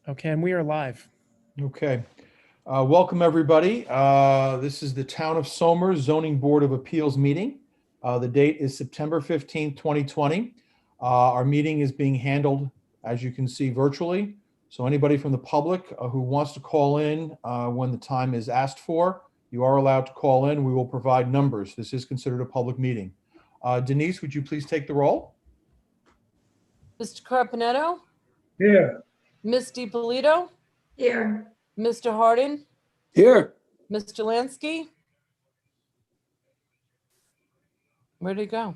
Okay, and we are live. Okay. Welcome, everybody. This is the Town of Somers Zoning Board of Appeals meeting. The date is September 15th, 2020. Our meeting is being handled, as you can see, virtually. So anybody from the public who wants to call in when the time is asked for, you are allowed to call in. We will provide numbers. This is considered a public meeting. Denise, would you please take the roll? Mr. Carpenetto? Here. Ms. DiPolito? Here. Mr. Hardin? Here. Mr. Lansky? Where'd he go?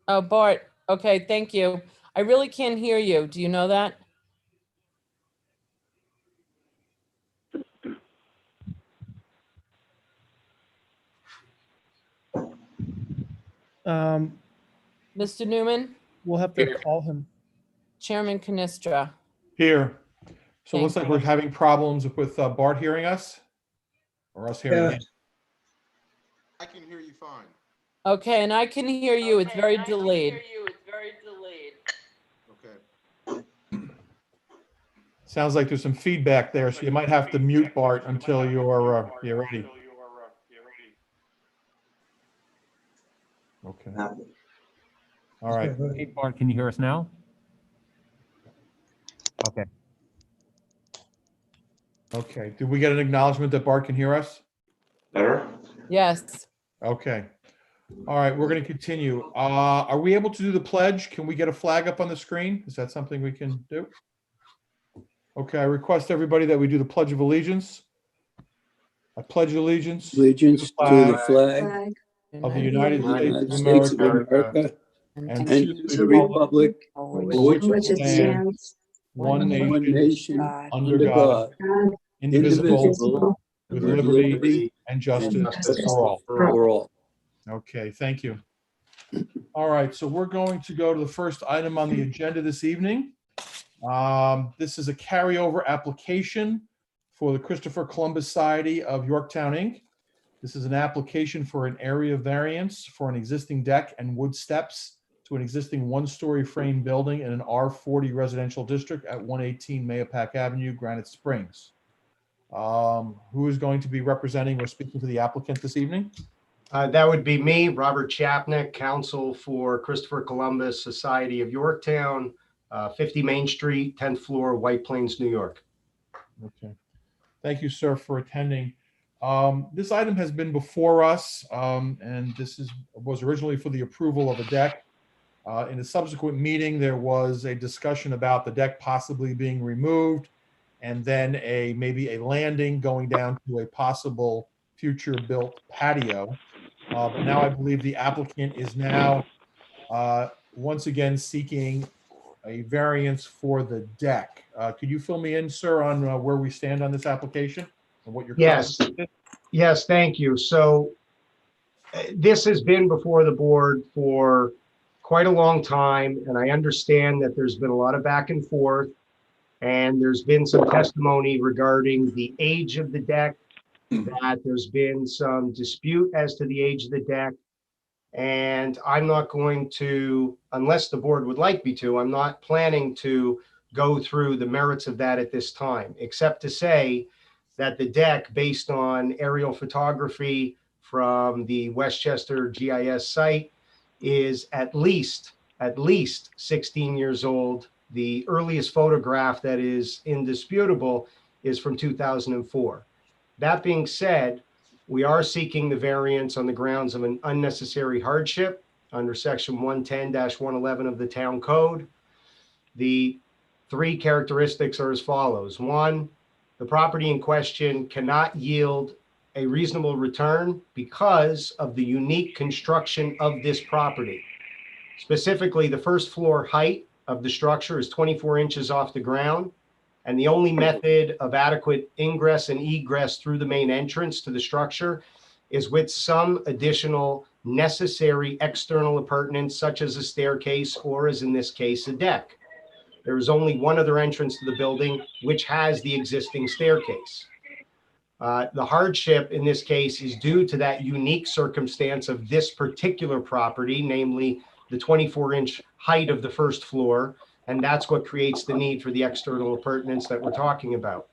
Oh, Bart. Okay, thank you. I really can't hear you. Do you know that? Mr. Newman? We'll have to call him. Chairman Canistra? Here. So it looks Thank like we're having problems with Bart hearing us or us hearing him. I can hear you fine. Okay, and I can hear you. It's very delayed. Okay. Sounds like there's some feedback there, so you might have to mute Bart until you're ready. Okay. All right. Hey, Bart, can you hear us now? Okay. Okay. Did we get an acknowledgement that Bart can hear us? Better? Yes. Okay. All right. We're going to continue. Are we able to do the pledge? Can we get a flag up on the screen? Is that something we can do? Okay. I request everybody that we do the Pledge of Allegiance. I pledge allegiance To the flag of the United United States States of of America America and and to to the republic for for which it stands, one one nation, nation, under God, indivisible, indivisible, with with liberty and justice for all. for all. Okay, thank you. All right, so we're going to go to the first item on the agenda this evening. This is a carryover application for the Christopher Columbus Society of Yorktown, Inc. This is an application for an area variance for an existing deck and wood steps to an existing one-story frame building in an R40 residential district at 118 Mahopac Avenue, Granite Springs. Who is going to be representing or speaking to the applicant this evening? That would be me, Robert Chapnick, counsel for Christopher Columbus Society of Yorktown, 50 Main Street, 10th floor, White Plains, New York. Okay. Thank you, sir, for attending. This item has been before us, and this was originally for the approval of a deck. In a subsequent meeting, there was a discussion about the deck possibly being removed, and then maybe a landing going down to a possible future built patio. But now I believe the applicant is now once again seeking a variance for the deck. Could you fill me in, sir, on where we stand on this application and what your Yes. Yes, thank you. So this has been before the board for quite a long time, and I understand that there's been a lot of back and forth, and there's been some testimony regarding the age of the deck, that there's been some dispute as to the age of the deck. And I'm not going to, unless the board would like me to, I'm not planning to go through the merits of that at this time, except to say that the deck, based on aerial photography from the Westchester GIS site, is at least 16 years old. The earliest photograph that is indisputable is from 2004. That being said, we are seeking the variance on the grounds of an unnecessary hardship under section 110-111 of the town code. The three characteristics are as follows. One, the property in question cannot yield a reasonable return because of the unique construction of this property. Specifically, the first floor height of the structure is 24 inches off the ground, and the only method of adequate ingress and egress through the main entrance to the structure is with some additional necessary external appurtenance, such as a staircase, or as in this case, a deck. There is only one other entrance to the building, which has the existing staircase. The hardship in this case is due to that unique circumstance of this particular property, namely the 24-inch height of the first floor, And that's what creates the need for the external appurtenance that we're talking about.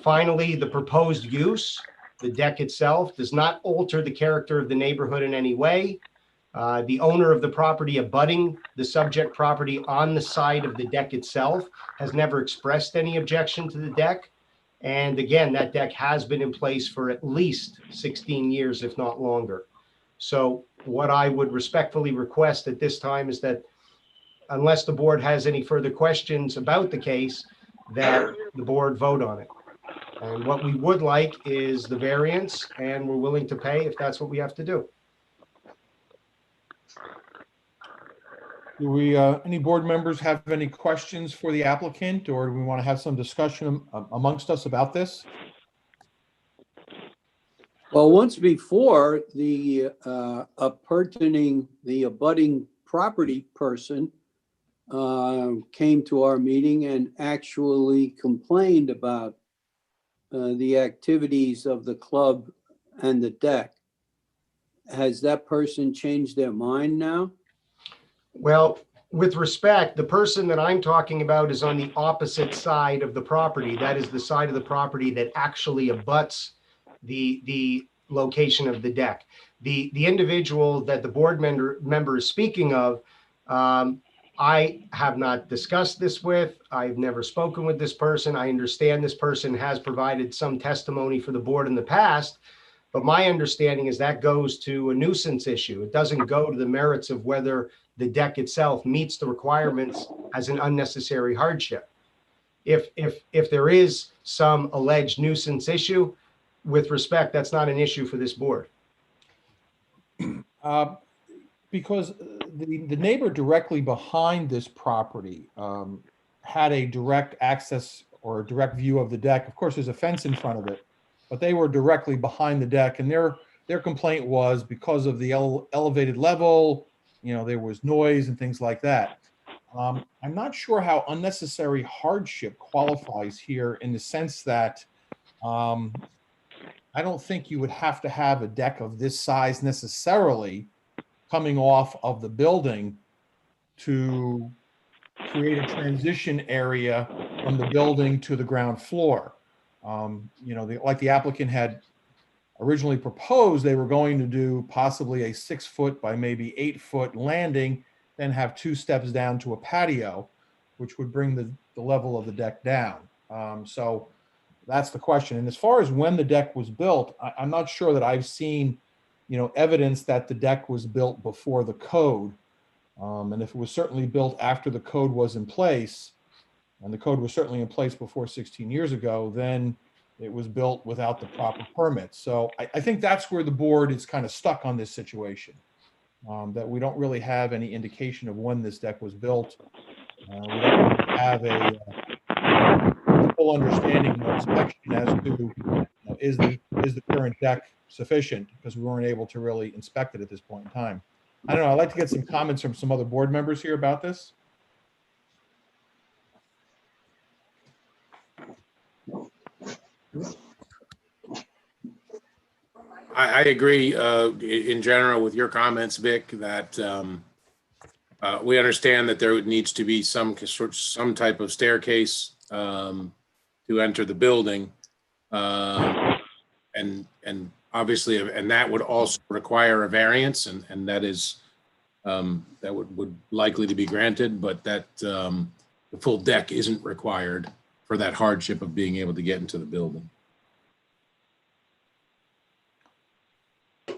Finally, the proposed use, the deck itself, does not alter the character of the neighborhood in any way. The owner of the property abutting the subject property on the side of the deck itself has never expressed any objection to the deck. And again, that deck has been in place for at least 16 years, if not longer. So what I would respectfully request at this time is that unless the board has any further questions about the case, that the board vote on it. And what we would like is the variance, and we're willing to pay if that's what we have to do. Do we, any board members have any questions for the applicant, or do we want to have some discussion amongst us about this? Well, once before, the abutting property person came to our meeting and actually complained about the activities of the club and the deck. Has that person changed their mind now? Well, with respect, the person that I'm talking about is on the opposite side of the property. That is the side of the property that actually abuts the location of the deck. The individual that the board member is speaking of, I have not discussed this with. I've never spoken with this person. I understand this person has provided some testimony for the board in the past, but my understanding is that goes to a nuisance issue. It doesn't go to the merits of whether the deck itself meets the requirements as an unnecessary hardship. If there is some alleged nuisance issue, with respect, that's not an issue for this board. Because the neighbor directly behind this property had a direct access or a direct view of the deck. Of course, there's a fence in front of it, but they were directly behind the deck, and their complaint was because of the elevated level, you know, there was noise and things like that. I'm not sure how unnecessary hardship qualifies here, in the sense that I don't think you would have to have a deck of this size necessarily coming off of the building to create a transition area from the building to the ground floor. You know, like the applicant had originally proposed, they were going to do possibly a 6-foot by maybe 8-foot landing, then have 2 steps down to a patio, which would bring the level of the deck down. So that's the question. And as far as when the deck was built, I'm not sure that I've seen, you know, evidence that the deck was built before the code. And if it was certainly built after the code was in place, and the code was certainly in place before 16 years ago, then it was built without the proper permits. So I think that's where the board is kind of stuck on this situation, that we don't really have any indication of when this deck was built. We don't really have a full understanding or inspection as to, you know, is the current deck sufficient, because we weren't able to really inspect it at this point in time. I don't know. I'd like to get some comments from some other board members here about this. I agree in general with your comments, Vic, that we understand that there needs to be some type of staircase to enter the building, and obviously, and that would also require a variance, and that is that would likely to be granted, but that the full deck isn't required for that hardship of being able to get into the building.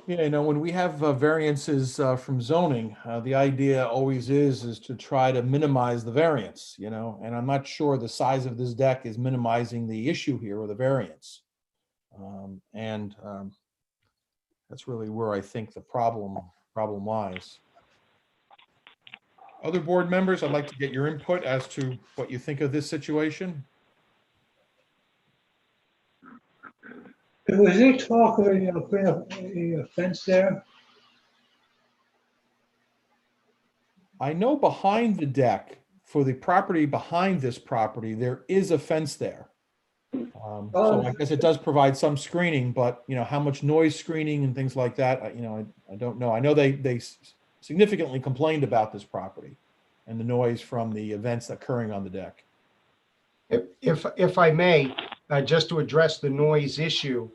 Yeah, you know, when we have variances from zoning, the idea always is to try to minimize the variance, you know, and I'm not sure the size of this deck is minimizing the issue here or the variance. That's really where I think the problem lies. Other board members, I'd like to get your input as to what you think of this situation. Was there talk of putting a fence there? I know behind the deck, for the property behind this property, there is a fence there. So I guess it does provide some screening, but you know, how much noise screening and things like that, you know, I don't know. I know they significantly complained about this property. and the noise from the events occurring on the deck. If I may, just to address the noise issue,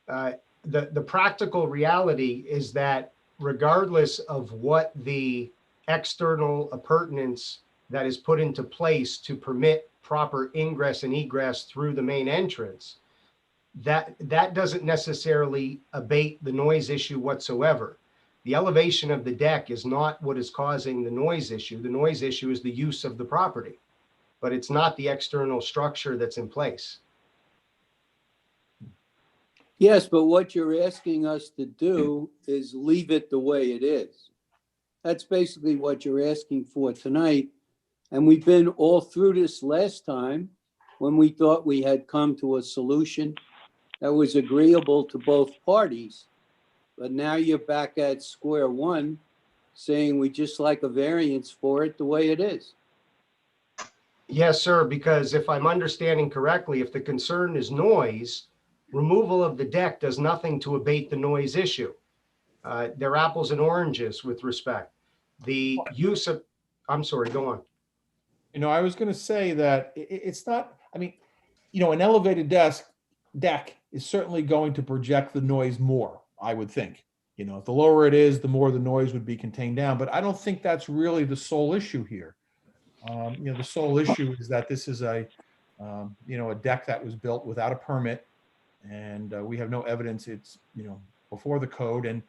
the practical reality is that regardless of what the external appurtenance that is put into place to permit proper ingress and egress through the main entrance, that doesn't necessarily abate the noise issue whatsoever. The elevation of the deck is not what is causing the noise issue. The noise issue is the use of the property, but it's not the external structure that's in place. Yes, but what you're asking us to do is leave it the way it is. That's basically what you're asking for tonight. And we've been all through this last time when we thought we had come to a solution that was agreeable to both parties. But now you're back at square one, saying we just like a variance for it the way it is. Yes, sir, because if I'm understanding correctly, if the concern is noise, removal of the deck does nothing to abate the noise issue. They're apples and oranges with respect. The use of, I'm sorry, go on. I was going to say that it's not, an elevated deck is certainly going to project the noise more, I would think. If the lower it is, the more the noise would be contained down. But I don't think that's really the sole issue here. The sole issue is that this is a deck that was built without a permit, and we have no evidence it's, before the code. And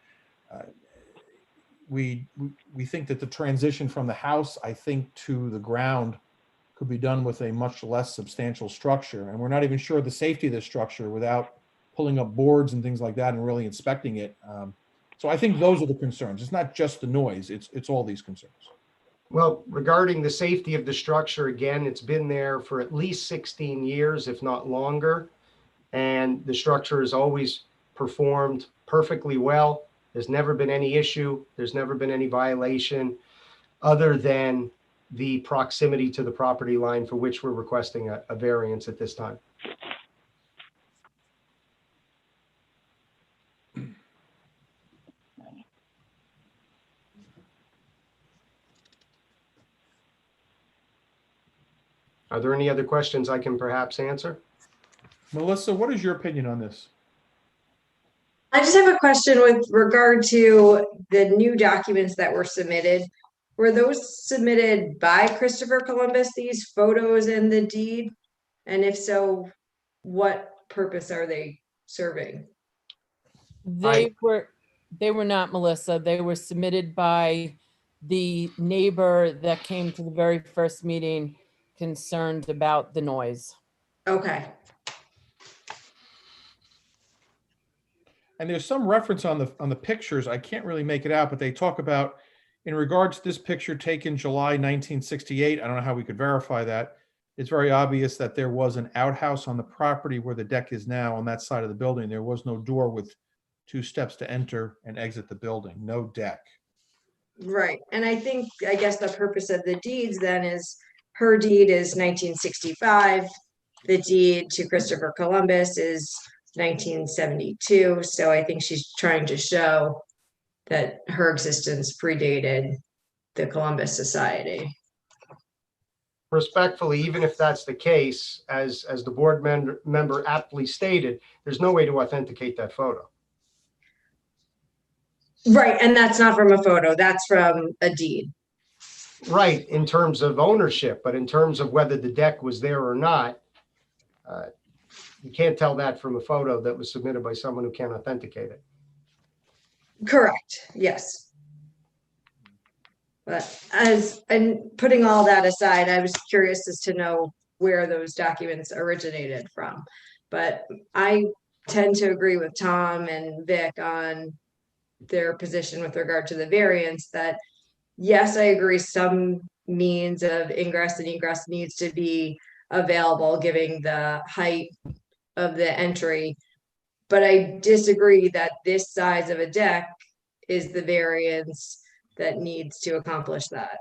we think that the transition from the house, I think, to the ground could be done with a much less substantial structure. And we're not even sure of the safety of this structure without pulling up boards and things like that and really inspecting it. So I think those are the concerns. It's not just the noise, it's all these concerns. Well, regarding the safety of the structure, again, it's been there for at least 16 years, if not longer. And the structure has always performed perfectly well. There's never been any issue. There's never been any violation other than the proximity to the property line for which we're requesting a variance at this time. Are there any other questions I can perhaps answer? Melissa, what is your opinion on this? I just have a question with regard to the new documents that were submitted. Were those submitted by Christopher Columbus, these photos and the deed? And if so, what purpose are they serving? They were not, Melissa. They were submitted by the neighbor that came to the very first meeting concerned about the noise. Okay. And there's some reference on the pictures. I can't really make it out, but they talk about, in regards to this picture taken July 1968, I don't know how we could verify that. It's very obvious that there was an outhouse on the property where the deck is now on that side of the building. There was no door with 2 steps to enter and exit the building, no deck. Right. And I guess the purpose of the deeds then is her deed is 1965. The deed to Christopher Columbus is 1972. So I think she's trying to show that her existence predated the Columbus Society. Respectfully, even if that's the case, as the board member aptly stated, there's no way to authenticate that photo. Right. And that's not from a photo. That's from a deed. Right, in terms of ownership, but in terms of whether the deck was there or not, you can't tell that from a photo that was submitted by someone who can't authenticate it. Correct. Yes. But and putting all that aside, I was curious as to know where those documents originated from. But I tend to agree with Tom and Vic on their position with regard to the variance that, yes, I agree some means of ingress and egress needs to be available given the height of the entry. But I disagree that this size of a deck is the variance that needs to accomplish that.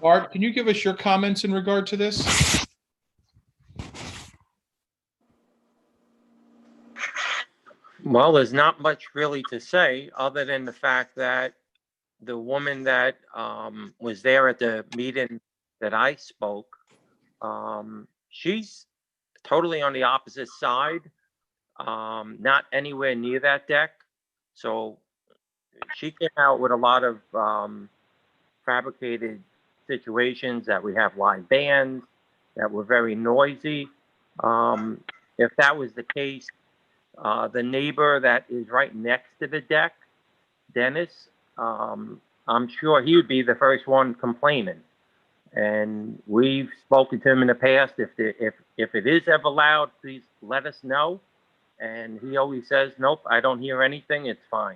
Art, can you give us your comments in regard to this? Well, there's not much really to say other than the fact that the woman that was there at the meeting that I spoke, she's totally on the opposite side, not anywhere near that deck. So she came out with a lot of fabricated situations that we have live bands that were very noisy. If that was the case, the neighbor that is right next to the deck, Dennis, I'm sure he would be the first one complaining. And we've spoken to him in the past. If it is ever loud, please let us know. And he always says, nope, I don't hear anything. It's fine.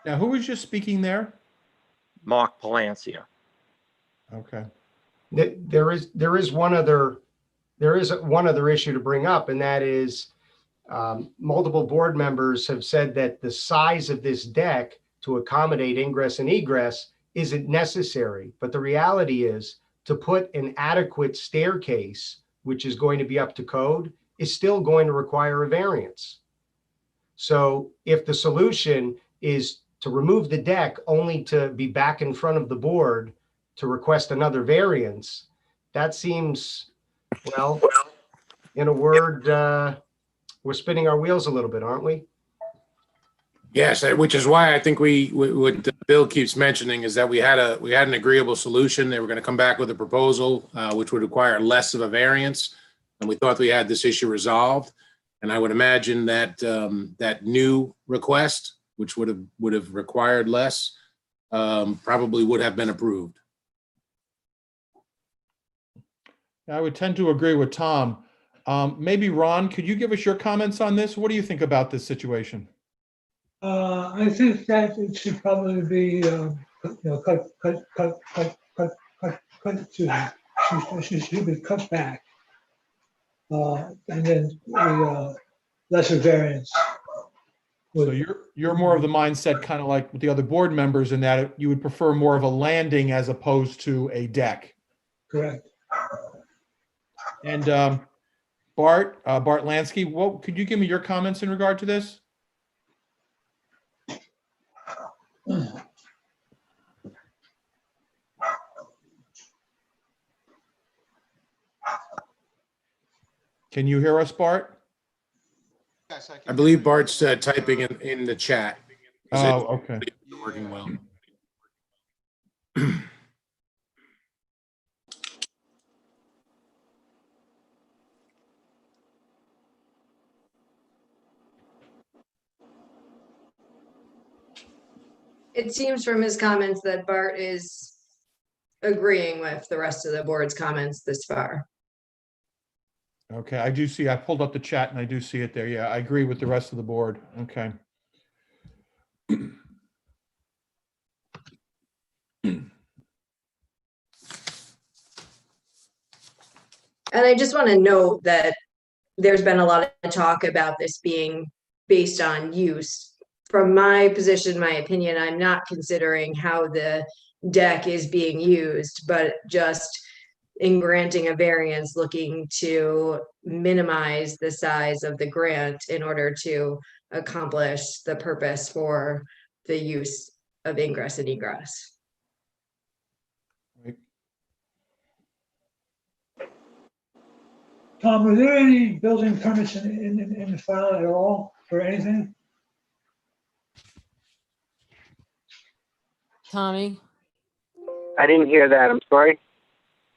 Now, who was just speaking there? Mark Palancia. Okay. There is one other issue to bring up, and that is multiple board members have said that the size of this deck to accommodate ingress and egress isn't necessary. But the reality is, to put an adequate staircase, which is going to be up to code, is still going to require a variance. So if the solution is to remove the deck only to be back in front of the board to request another variance, that seems, well, in a word, we're spinning our wheels a little bit, aren't we? Yes, which is why I think what Bill keeps mentioning is that we had an agreeable solution. They were going to come back with a proposal which would require less of a variance, and we thought we had this issue resolved. And I would imagine that that new request, which would have required less, probably would have been approved. I would tend to agree with Tom. Maybe Ron, could you give us your comments on this? What do you think about this situation? I think that it should probably be, cut to, should be cut back. And then the lesser variance. So you're more of the mindset, kind of like with the other board members, in that you would prefer more of a landing as opposed to a deck. Correct. And Bart Lansky, could you give me your comments in regard to this? Can you hear us, Bart? Yes, I can. I believe Bart's typing in the chat. Oh, okay. It's working well. It seems from his comments that Bart is agreeing with the rest of the board's comments this far. Okay, I pulled up the chat and I do see it there. Yeah, I agree with the rest of the board. Okay. And I just want to note that there's been a lot of talk about this being based on use. From my position, my opinion, I'm not considering how the deck is being used, but just in granting a variance, looking to minimize the size of the grant in order to accomplish the purpose for the use of ingress and egress. Tom, were there any building permits in the file at all for anything? Tommy, I didn't hear that. I'm sorry.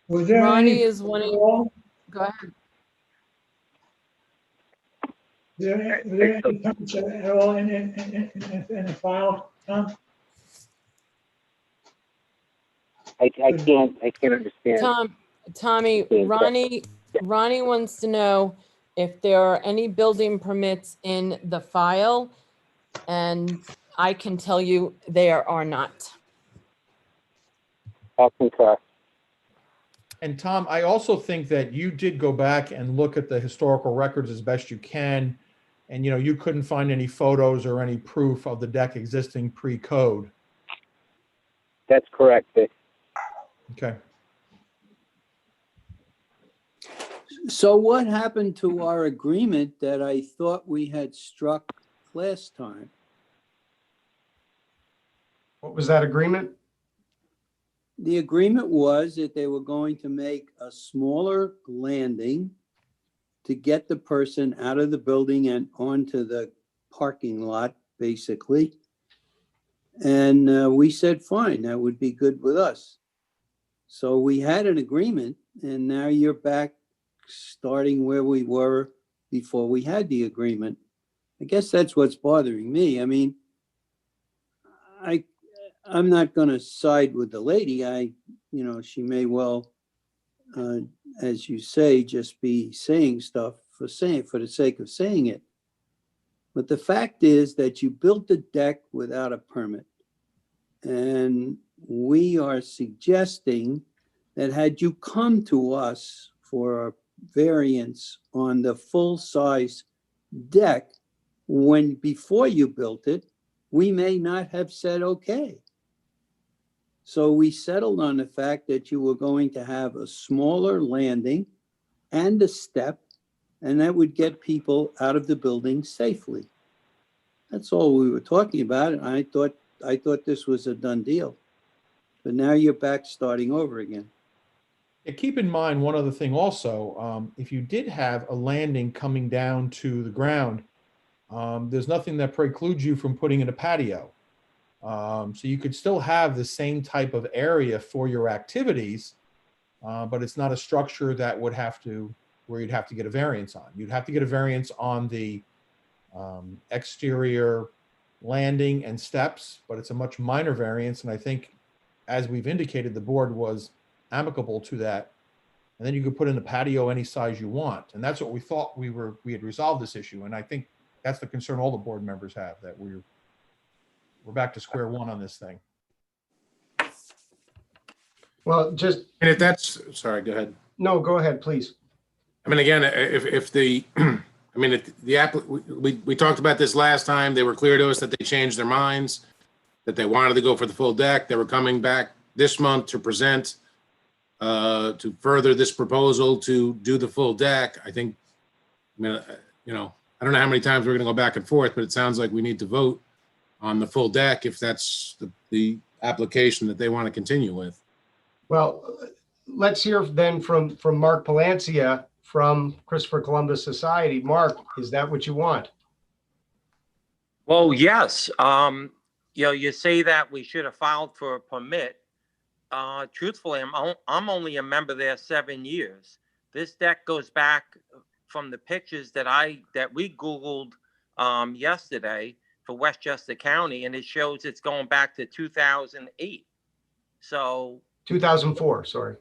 Was there Ronnie any is wanting, at all? go ahead. Were there any permits at all in the file, Tom? I can't understand. Tommy, Ronnie wants to know if there are any building permits in the file, and I can tell you there are not. I'll concur. And Tom, I also think that you did go back and look at the historical records as best you can. And, you couldn't find any photos or any proof of the deck existing pre-code. That's correct, Vic. Okay. So what happened to our agreement that I thought we had struck last time? What was that agreement? The agreement was that they were going to make a smaller landing to get the person out of the building and onto the parking lot, basically. And we said, fine, that would be good with us. So we had an agreement, and now you're back starting where we were before we had the agreement. I guess that's what's bothering me. I mean, I'm not going to side with the lady. She may well, as you say, just be saying stuff for the sake of saying it. But the fact is that you built the deck without a permit. And we are suggesting that had you come to us for a variance on the full-size deck, before you built it, we may not have said okay. So we settled on the fact that you were going to have a smaller landing and a step, and that would get people out of the building safely. That's all we were talking about. And I thought this was a done deal. But now you're back starting over again. Keep in mind one other thing also, if you did have a landing coming down to the ground, there's nothing that precludes you from putting in a patio. So you could still have the same type of area for your activities, but it's not a structure that where you'd have to get a variance on. You'd have to get a variance on the exterior landing and steps, but it's a much minor variance. And I think, as we've indicated, the board was amicable to that. And then you could put in the patio any size you want. And that's what we thought we had resolved this issue. And I think that's the concern all the board members have, that we're back to square one on this thing. Well, just, And if that's, sorry, go ahead. no, go ahead, please. I mean, again, if the, I mean, we talked about this last time. They were clear to us that they changed their minds, that they wanted to go for the full deck. They were coming back this month to present, to further this proposal to do the full deck. I think, I mean, I don't know how many times we're going to go back and forth, but it sounds like we need to vote on the full deck if that's the application that they want to continue with. Well, let's hear then from Mark Palancia from Christopher Columbus Society. Mark, is that what you want? Well, yes. You say that we should have filed for a permit. Truthfully, I'm only a member there 7 years. This deck goes back from the pictures that we Googled yesterday for Westchester County, and it shows it's going back to 2008. So 2004, sorry.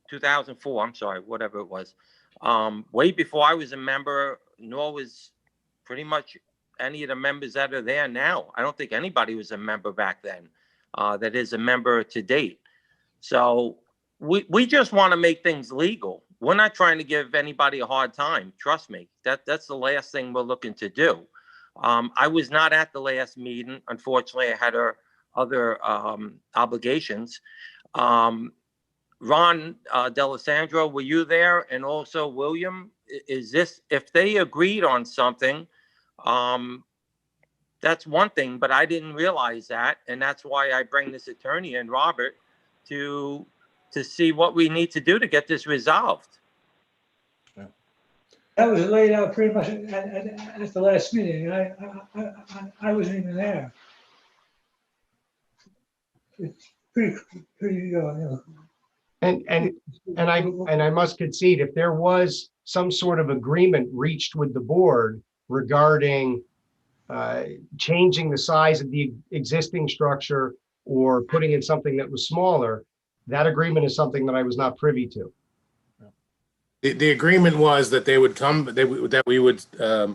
2004, I'm sorry, whatever it was. Way before I was a member, nor was pretty much any of the members that are there now. I don't think anybody was a member back then that is a member to date. So we just want to make things legal. We're not trying to give anybody a hard time. Trust me, that's the last thing we're looking to do. I was not at the last meeting. Unfortunately, I had other obligations. Ron D'Alessandro, were you there? And also William, is this, if they agreed on something, that's one thing, but I didn't realize that. And that's why I bring this attorney in, Robert, to see what we need to do to get this resolved. That was laid out pretty much at the last meeting. I wasn't even there. It's pretty, And I must concede, if there was some sort of agreement reached with the board regarding changing the size of the existing structure or putting in something that was smaller, that agreement is something that I was not privy to. The agreement was that they would come, that we would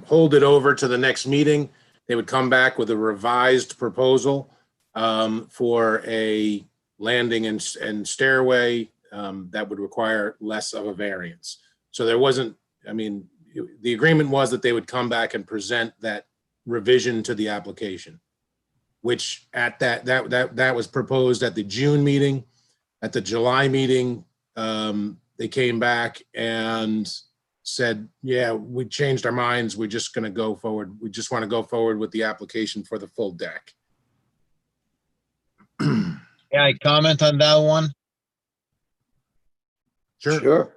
hold it over to the next meeting. They would come back with a revised proposal for a landing and stairway that would require less of a variance. So there wasn't, I mean, the agreement was that they would come back and present that revision to the application, which at that was proposed at the June meeting. At the July meeting, they came back and said, yeah, we changed our minds. We're just going to go forward. We just want to go forward with the application for the full deck. I comment on that one? Sure.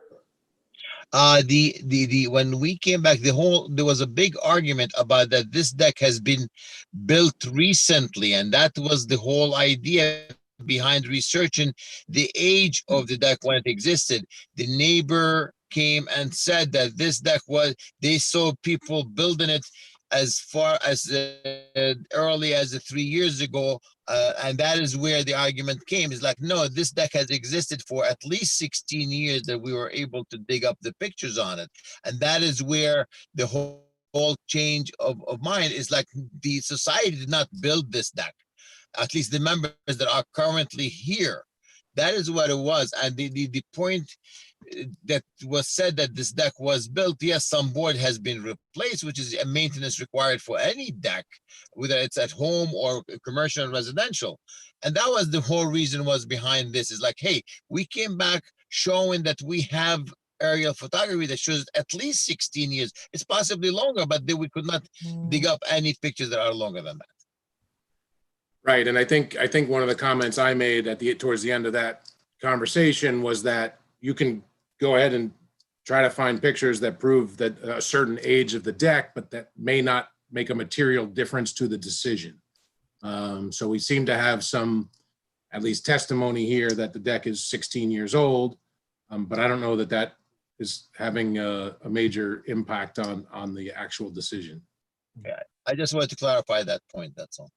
When we came back, there was a big argument about that this deck has been built recently, and that was the whole idea behind researching the age of the deck when it existed. The neighbor came and said that this deck they saw people building it as far as early as 3 years ago. And that is where the argument came. It's like, no, this deck has existed for at least 16 years that we were able to dig up the pictures on it. And that is where the whole change of mind is like the society did not build this deck, at least the members that are currently here. That is what it was. And the point that was said that this deck was built, yes, some board has been replaced, which is a maintenance required for any deck, whether it's at home or commercial and residential. And that was the whole reason was behind this, is like, hey, we came back showing that we have aerial photography that shows at least 16 years. It's possibly longer, but then we could not dig up any pictures that are longer than that. Right, and I think one of the comments I made towards the end of that conversation was that you can go ahead and try to find pictures that prove that a certain age of the deck, but that may not make a material difference to the decision. So we seem to have some, at least testimony here that the deck is 16 years old, but I don't know that that is having a major impact on the actual decision. Yeah, I just wanted to clarify that point, that's all.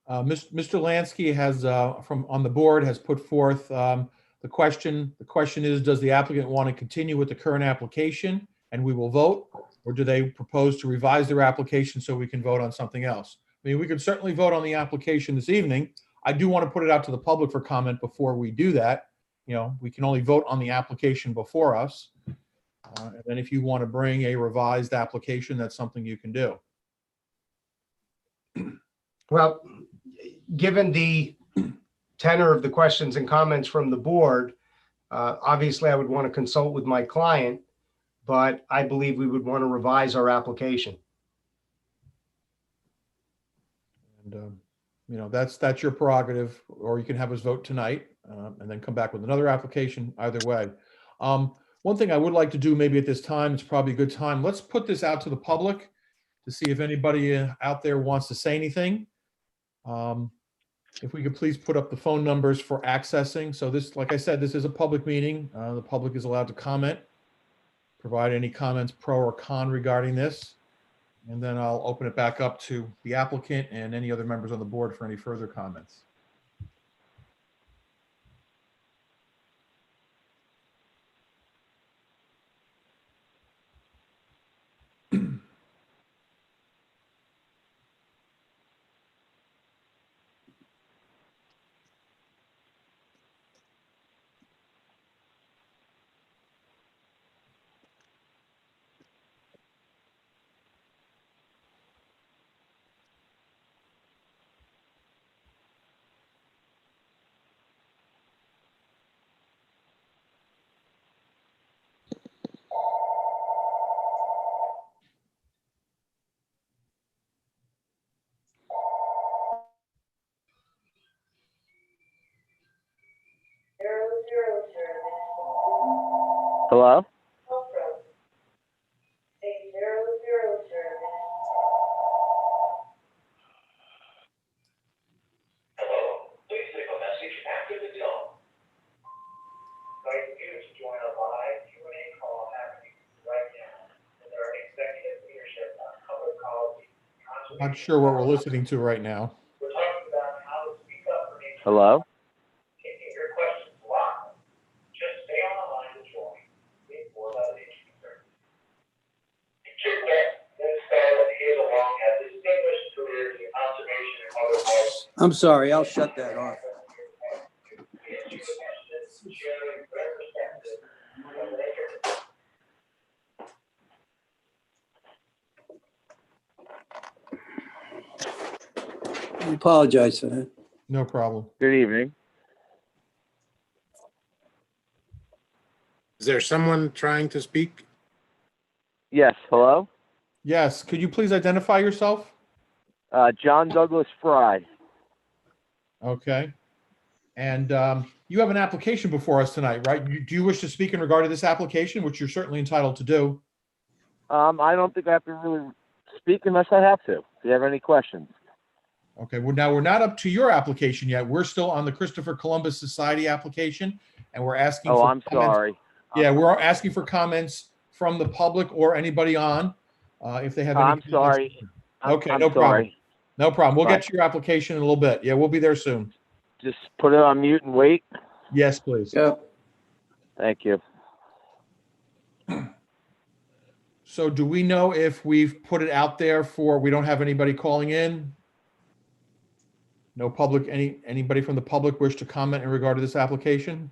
Mr. Lansky has, from on the board, has put forth the question. The question is, does the applicant want to continue with the current application and we will vote? Or do they propose to revise their application so we can vote on something else? I mean, we could certainly vote on the application this evening. I do want to put it out to the public for comment before we do that. You know, we can only vote on the application before us. And then if you want to bring a revised application, that's something you can do. Well, given the tenor of the questions and comments from the board, obviously I would want to consult with my client, but I believe we would want to revise our application. And, you know, that's your prerogative, or you can have us vote tonight and then come back with another application, either way. One thing I would like to do maybe at this time, it's probably a good time, let's put this out to the public to see if anybody out there wants to say anything. If we could please put up the phone numbers for accessing. So this, like I said, this is a public meeting. The public is allowed to comment, provide any comments pro or con regarding this. And then I'll open it back up to the applicant and any other members on the board for any further comments. Hello? Not sure what we're listening to right now. Hello? I'm sorry, I'll shut that off. I apologize for that. No problem. Good evening. Is there someone trying to speak? Yes, hello? Yes, could you please identify yourself? John Douglas Fry. Okay. And you have an application before us tonight, right? Do you wish to speak in regard to this application, which you're certainly entitled to do? I don't think I have to really speak unless I have to. If you have any questions. Okay, well, now we're not up to your application yet. We're still on the Christopher Columbus Society application, and we're asking Oh, for I'm comments. sorry. Yeah, we're asking for comments from the public or anybody on, if they have any. I'm sorry. Okay, I'm no problem. sorry. No problem. We'll Bye. get to your application in a little bit. Yeah, we'll be there soon. Just put it on mute and wait. Yes, please. Yep. Thank you. So do we know if we've put it out there for, we don't have anybody calling in? No public, anybody from the public wish to comment in regard to this application?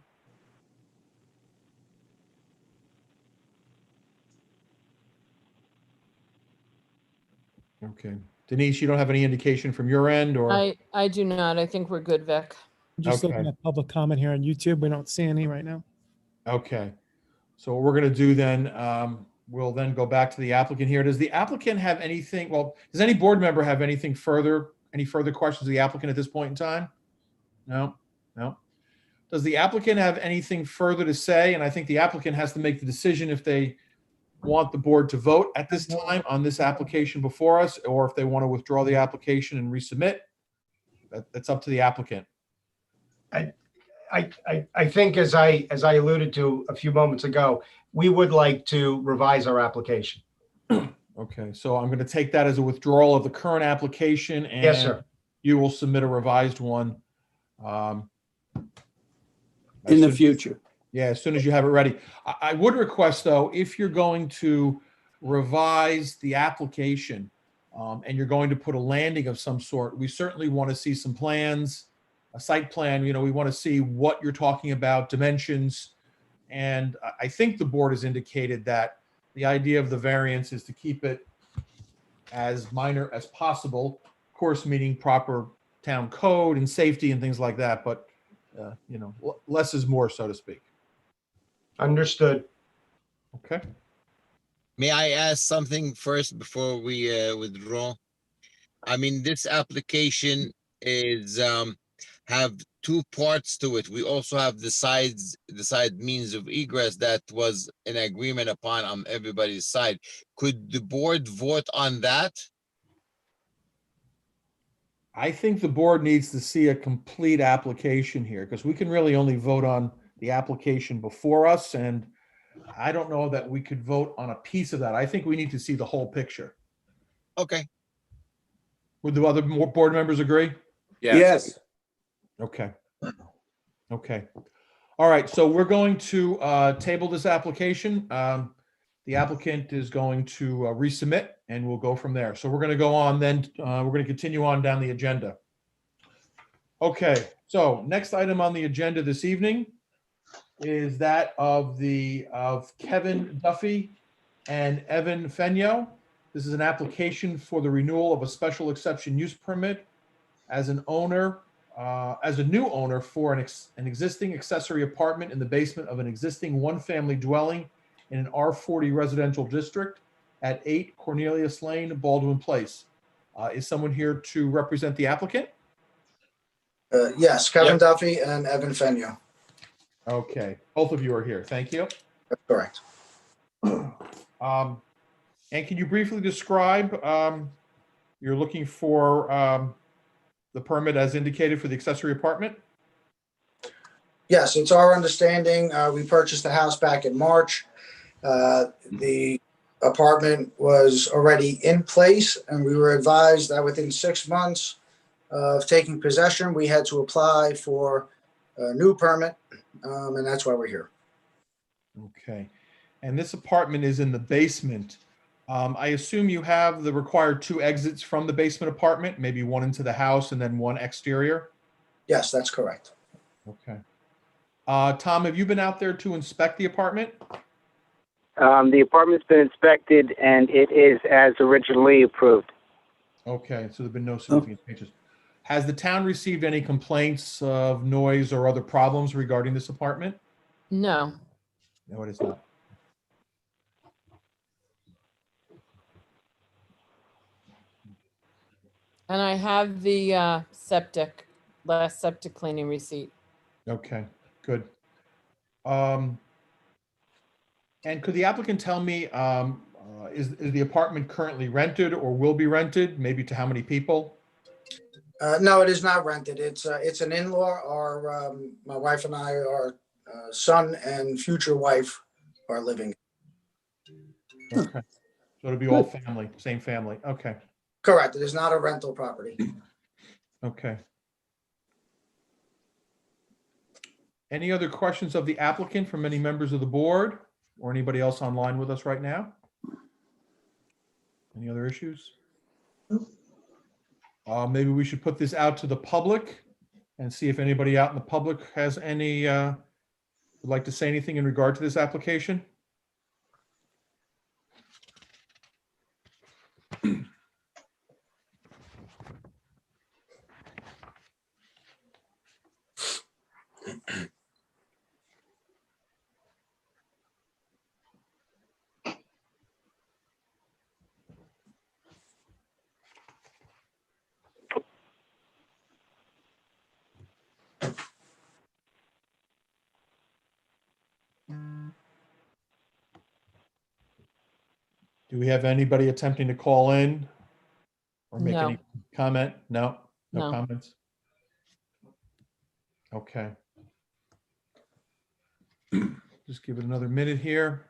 Okay. Denise, you don't have any indication from your end, or? I do not. I think we're good, Vic. I'm just looking Okay. at public comment here on YouTube. We don't see any right now. Okay. So what we're going to do then, we'll then go back to the applicant here. Does the applicant have anything, well, does any board member have anything further, any further questions of the applicant at this point in time? No, no. Does the applicant have anything further to say? And I think the applicant has to make the decision if they want the board to vote at this time on this application before us, or if they want to withdraw the application and resubmit. That's up to the applicant. I think as I alluded to a few moments ago, we would like to revise our application. Okay, so I'm going to take that as a withdrawal of the current application, and Yes, sir. you will submit a revised one. In the future. Yeah, as soon as you have it ready. I would request, though, if you're going to revise the application and you're going to put a landing of some sort, we certainly want to see some plans, a site plan. You know, we want to see what you're talking about, dimensions. And I think the board has indicated that the idea of the variance is to keep it as minor as possible, of course, meeting proper town code and safety and things like that. But, you know, less is more, so to speak. Understood. Okay. May I ask something first before we withdraw? I mean, this application is have two parts to it. We also have the side means of egress that was an agreement upon on everybody's side. Could the board vote on that? I think the board needs to see a complete application here, because we can really only vote on the application before us, and I don't know that we could vote on a piece of that. I think we need to see the whole picture. Okay. Would the other board members agree? Yes. Okay. Okay. All right, so we're going to table this application. The applicant is going to resubmit, and we'll go from there. So we're going to go on then, we're going to continue on down the agenda. Okay, so next item on the agenda this evening is that of Kevin Duffy and Evan Fenyo. This is an application for the renewal of a special exception use permit as an owner, as a new owner for an existing accessory apartment in the basement of an existing one-family dwelling in an R40 residential district at 8 Cornelius Lane, Baldwin Place. Is someone here to represent the applicant? Yes, Kevin Duffy and Evan Fenyo. Okay, both of you are here. Thank you. That's correct. And can you briefly describe, you're looking for the permit as indicated for the accessory apartment? Yes, it's our understanding. We purchased the house back in March. The apartment was already in place, and we were advised that within 6 months of taking possession, we had to apply for a new permit, and that's why we're here. Okay. And this apartment is in the basement. I assume you have the required 2 exits from the basement apartment, maybe one into the house and then one exterior? Yes, that's correct. Okay. Tom, have you been out there to inspect the apartment? The apartment's been inspected and it is as originally approved. Okay, so there've been no significant changes. Has the town received any complaints of noise or other problems regarding this apartment? No. No, it is not. And I have the last septic cleaning receipt. Okay, good. And could the applicant tell me, is the apartment currently rented or will be rented? Maybe to how many people? No, it is not rented. It's an in-law. My wife and I, our son and future wife are living. Okay, so it'll be all family, same family. Okay, Correct. It is not a rental property. okay. Any other questions of the applicant from any members of the board or anybody else online with us right now? Any other issues? Maybe we should put this out to the public and see if anybody out in the public has any, would like to say anything in regard to this application? Do we have anybody attempting to call in or make No. any comment? No, no No. comments? Okay. Just give it another minute here.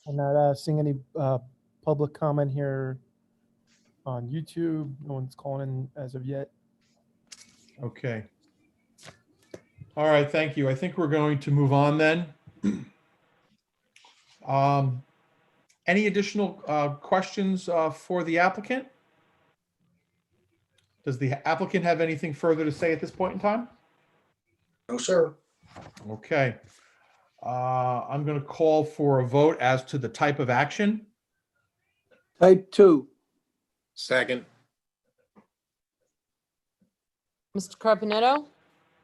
I'm not seeing any public comment here on YouTube. No one's calling in as of yet. Okay. All right, thank you. I think we're going to move on then. Any additional questions for the applicant? Does the applicant have anything further to say at this point in time? No, sir. Okay. I'm going to call for a vote as to the type of action. Type 2. Second. Mr. Carpenetto,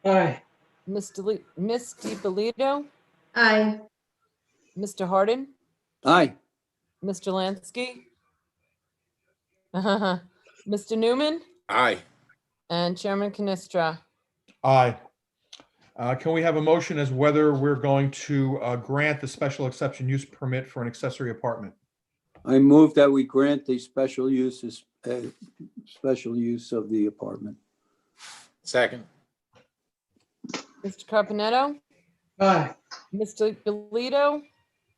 Aye. Miss DiPolito, Aye. Mr. Harden, Aye. Mr. Lansky, Mr. Newman, Aye. and Chairman Canestra. Aye. Can we have a motion as whether we're going to grant the special exception use permit for an accessory apartment? I move that we grant the special use of the apartment. Second. Mr. Carpenetto, Aye. Mr. DiPolito,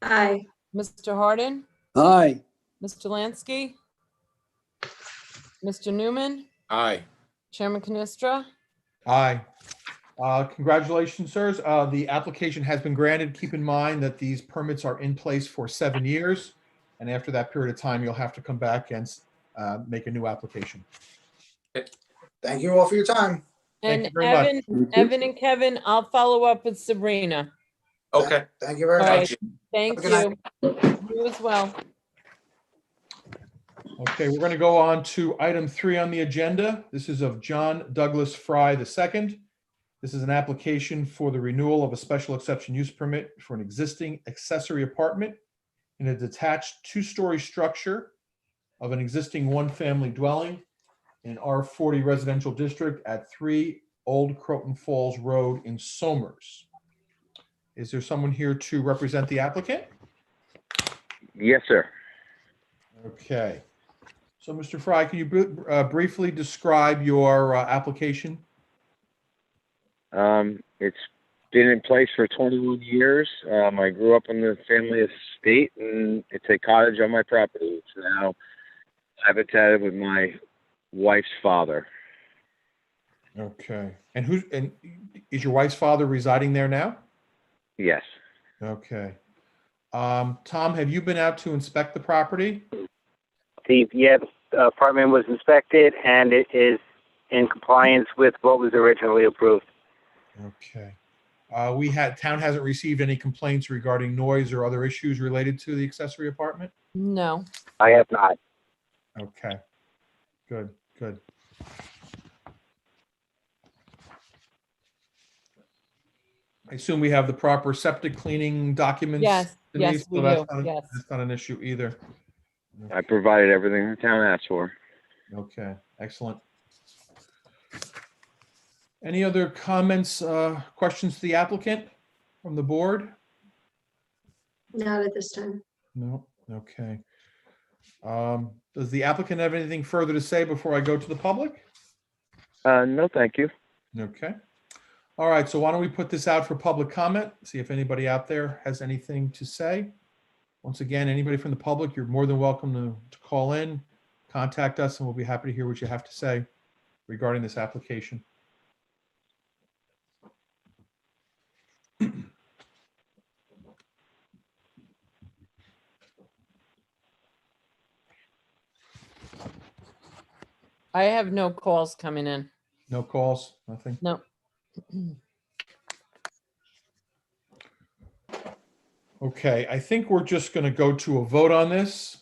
Aye. Mr. Harden, Aye. Mr. Lansky, Mr. Newman, Aye. Chairman Canestra. Aye. Congratulations, sirs. The application has been granted. Keep in mind that these permits are in place for 7 years. And after that period of time, you'll have to come back and make a new application. Thank you all for your time. Thank And you very much. Evan and Kevin, I'll follow up with Sabrina. Okay. Thank you very All much. right. Thank Have a good you. You as well. Okay, we're going to go on to item 3 on the agenda. This is of John Douglas Fry II. This is an application for the renewal of a special exception use permit for an existing accessory apartment in a detached 2-story structure of an existing 1-family dwelling in R40 residential district at 3 Old Croton Falls Road in Somers. Is there someone here to represent the applicant? Yes, sir. Okay. So, Mr. Fry, can you briefly describe your application? It's been in place for 21 years. I grew up in the family estate, and it's a cottage on my property. It's now habitated with my wife's father. Okay. And is your wife's father residing there now? Yes. Okay. Tom, have you been out to inspect the property? The apartment was inspected, and it is in compliance with what was originally approved. Okay. Town hasn't received any complaints regarding noise or other issues related to the accessory apartment? No. I have not. Okay. Good, good. I assume we have the proper septic cleaning documents. Yes, Denise, yes, we so that's do, not- yes. That's not an issue either. I provided everything the town asked for. Okay, excellent. Any other comments, questions to the applicant from the board? Not at this time. No, okay. Does the applicant have anything further to say before I go to the public? No, thank you. Okay. All right, so why don't we put this out for public comment? See if anybody out there has anything to say. Once again, anybody from the public, you're more than welcome to call in, contact us, and we'll be happy to hear what you have to say regarding this application. I have no calls coming in. No calls, nothing? No. Okay, I think we're just going to go to a vote on this.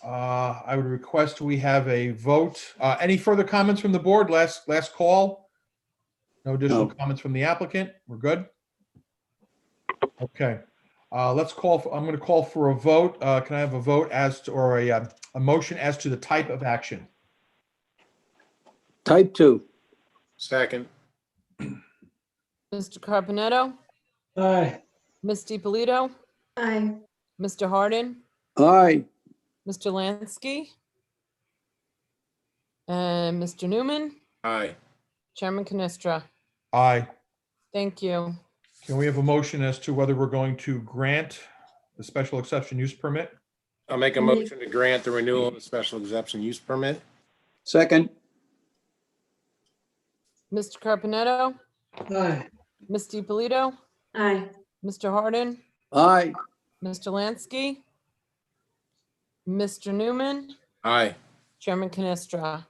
I would request we have a vote. Any further comments from the board? Last call? No additional No. comments from the applicant? We're good? Okay. I'm going to call for a vote. Can I have a vote as to, or a motion as to the type of action? Type 2. Second. Mr. Carpenetto, Aye. Ms. DiPolito, Aye. Mr. Hardin, Aye. Mr. Lansky, and Mr. Newman, Aye. Chairman Canestra. Aye. Thank you. Can we have a motion as to whether we're going to grant the special exception use permit? I'll make a motion to grant the renewal of the special exception use permit. Second. Mr. Carpenetto, Aye. Ms. DiPolito, Aye. Mr. Hardin, Aye. Mr. Lansky, Mr. Newman, Aye. Chairman Canestra.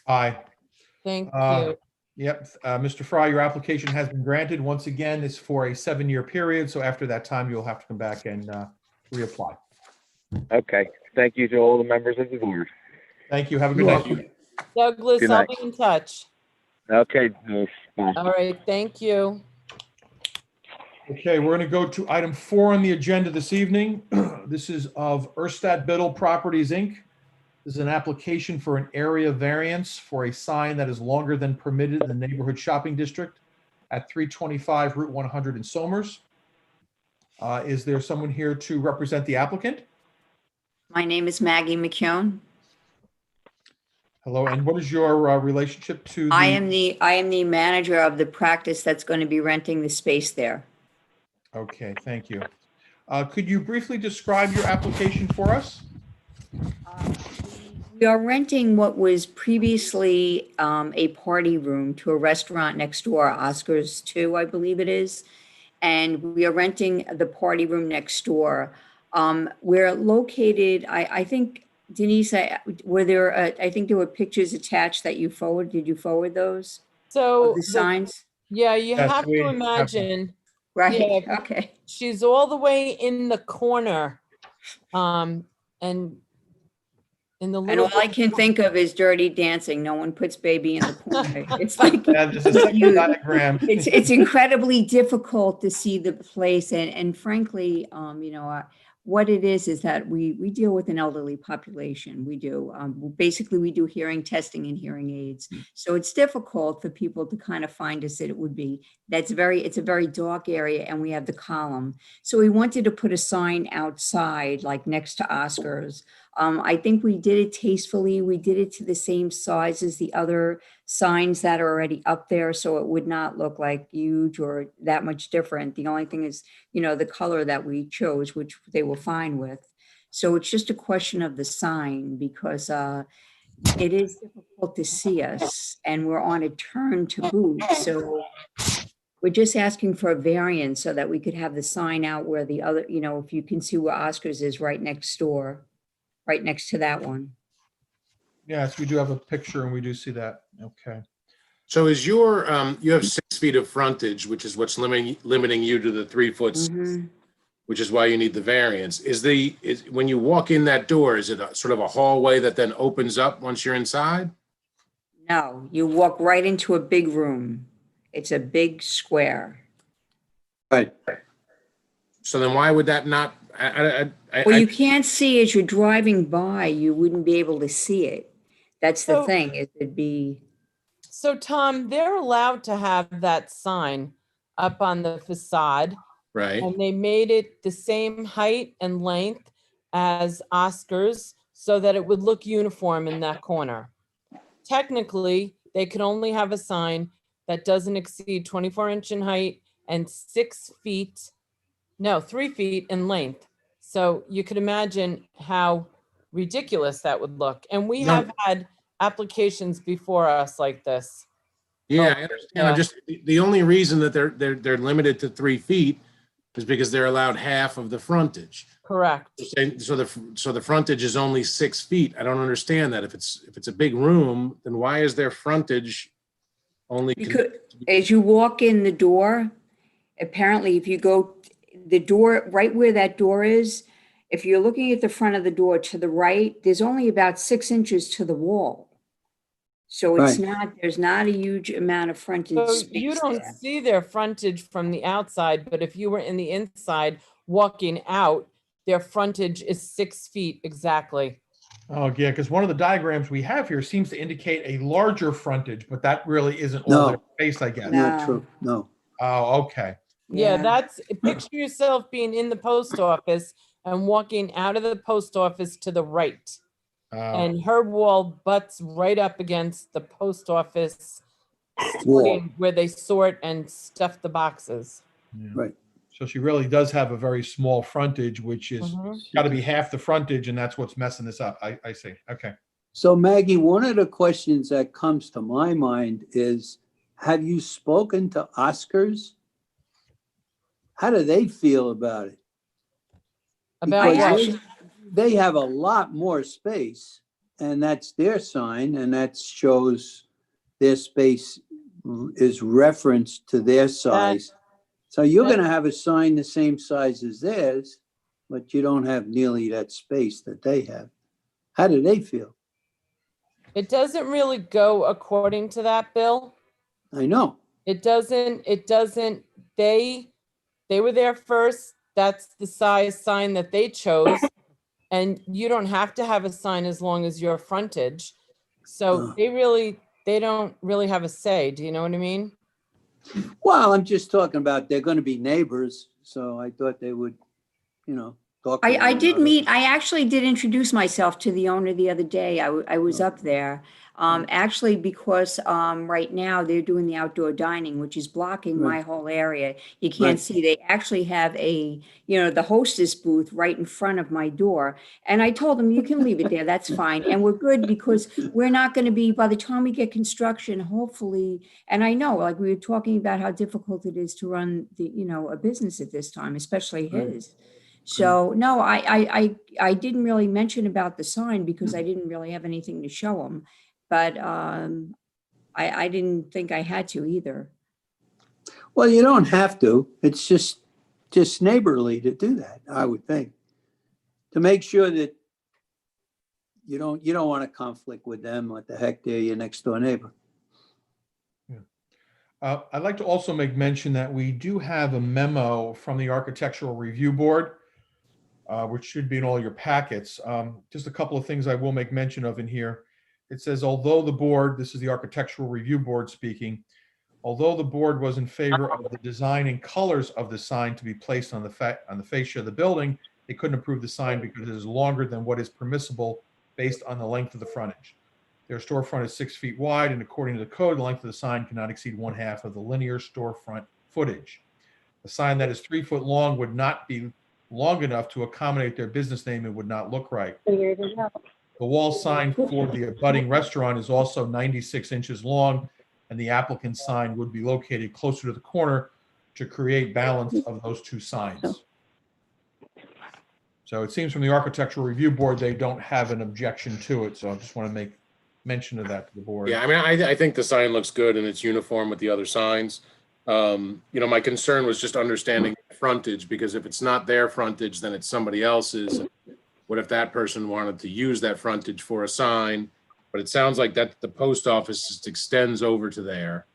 Aye. Thank Uh, you. Yep. Mr. Fry, your application has been granted. Once again, it's for a 7-year period. So after that time, you'll have to come back and reapply. Okay. Thank you to all the members of the board. Thank you. Have a good You're night. Douglas, Good I'll night. be in touch. Okay. Denise. Bye. All right, thank you. Okay, we're going to go to item 4 on the agenda this evening. This is of Erstad Biddle Properties, Inc. This is an application for an area variance for a sign that is longer than permitted in the neighborhood shopping district at 325 Route 100 in Somers. Is there someone here to represent the applicant? My name is Maggie McKeown. Hello, and what is your relationship to the? I am the manager of the practice that's going to be renting the space there. Okay, thank you. Could you briefly describe your application for us? We are renting what was previously a party room to a restaurant next door, Oscars 2, I believe it is. And we are renting the party room next door. We're located, I think, Denise, I think there were pictures attached that you forwarded. Did you forward those? So, Of the signs? yeah, you Yes, have we to have them. imagine, Right, Yeah. okay. she's all the way in the corner. And in the And little. all I can think of is Dirty Dancing. No one puts baby in the corner. It's like, Yeah, there's a second You- diagram. it's incredibly difficult to see the place. And frankly, what it is that we deal with an elderly population. We do. Basically, we do hearing testing and hearing aids. So it's difficult for people to kind of find us that it would be. It's a very dark area and we have the column. So we wanted to put a sign outside, like next to Oscars. I think we did it tastefully. We did it to the same size as the other signs that are already up there. So it would not look like huge or that much different. The only thing is, the color that we chose, which they were fine with. So it's just a question of the sign because it is difficult to see us and we're on a turn to boot. So we're just asking for a variance so that we could have the sign out where the other, if you can see where Oscars is right next door, right next to that one. Yes, we do have a picture and we do see that. Okay. So is you have 6 feet of frontage, which is what's limiting you to the 3 foot, Mhm. which is why you need the variance. When you walk in that door, is it sort of a hallway that then opens up once you're inside? No, you walk right into a big room. It's a big square. Right. So then why would that not, Well, you can't see as you're driving by, you wouldn't be able to see it. That's the So- thing, it'd be, So Tom, they're allowed to have that sign up on the facade, right? and they made it the same height and length as Oscar's so that it would look uniform in that corner. Technically, they could only have a sign that doesn't exceed 24-inch in height and 3 feet in length. So you could imagine how ridiculous that would look. And we No. have had applications before us like this. Yeah, Oh, I understand. yeah. I'm just, the only reason that they're limited to 3 feet is because they're allowed half of the frontage. Correct. So the frontage is only 6 feet. I don't understand that. If it's a big room, then why is their frontage only? because as you walk in the door, apparently if you go, the door, right where that door is, if you're looking at the front of the door to the right, there's only about 6 inches to the wall. So it's Right. not, there's not a huge amount of frontage So space you don't there. see their frontage from the outside, but if you were in the inside walking out, their frontage is 6 feet exactly. Oh, yeah, because one of the diagrams we have here seems to indicate a larger frontage, but that really isn't all No. their space, I guess. No. Not true. No. Oh, okay. Yeah, that's, picture yourself being in the post office and walking out of the post office to the right. And her wall butts right up against the post office Wall. sorting where they sort and stuff the boxes. Yeah. Right. So she really does have a very small frontage, which is Mhm. got to be half the frontage, and that's what's messing this up. I see. Okay. So Maggie, one of the questions that comes to my mind is, have you spoken to Oscars? How do they feel about it? About Because what? they have a lot more space, and that's their sign, and that shows their space is referenced to their size. So you're that- gonna have a sign the same size as theirs, but you don't have nearly that space that they have. How do they feel? It doesn't really go according to that, Bill. I know. It doesn't, they were there first. That's the size sign that they chose. And you don't have to have a sign as long as your frontage. So they don't really have a say. Do you know what I mean? Well, I'm just talking about they're gonna be neighbors, so I thought they would, talk to I one did another. meet, I actually did introduce myself to the owner the other day. I was up there. Actually, because right now they're doing the outdoor dining, which is blocking my Right. whole area. You Right. can't see. They actually have the hostess booth right in front of my door. And I told them, you can leave it there, that's fine. And we're good because we're not going to be, by the time we get construction, hopefully, and I know, like we were talking about how difficult it is to run a business at this time, especially Right. his. So no, I didn't really mention about the sign because I didn't really have anything to show them, but I didn't think I had to either. Well, you don't have to. It's just neighborly to do that, I would think. To make sure that you don't want to conflict with them. What the heck, they're your next door neighbor. I'd like to also make mention that we do have a memo from the Architectural Review Board, which should be in all your packets. Just a couple of things I will make mention of in here. It says, although the board, this is the Architectural Review Board speaking, although the board was in favor of the design and colors of the sign to be placed on the fascia of the building, they couldn't approve the sign because it is longer than what is permissible based on the length of the frontage. Their storefront is 6 feet wide, and according to the code, the length of the sign cannot exceed 1/2 of the linear storefront footage. A sign that is 3 foot long would not be long enough to accommodate their business name and would not look right. The wall sign for the abutting restaurant is also 96 inches long, and the applicant's sign would be located closer to the corner to create balance of those two signs. So it seems from the Architectural Review Board, they don't have an objection to it. So I just want to make mention of that to the board. Yeah, I mean, I think the sign looks good and it's uniform with the other signs. My concern was just understanding frontage, because if it's not their frontage, then it's somebody else's. What if that person wanted to use that frontage for a sign? But it sounds like that the post office just extends over to there.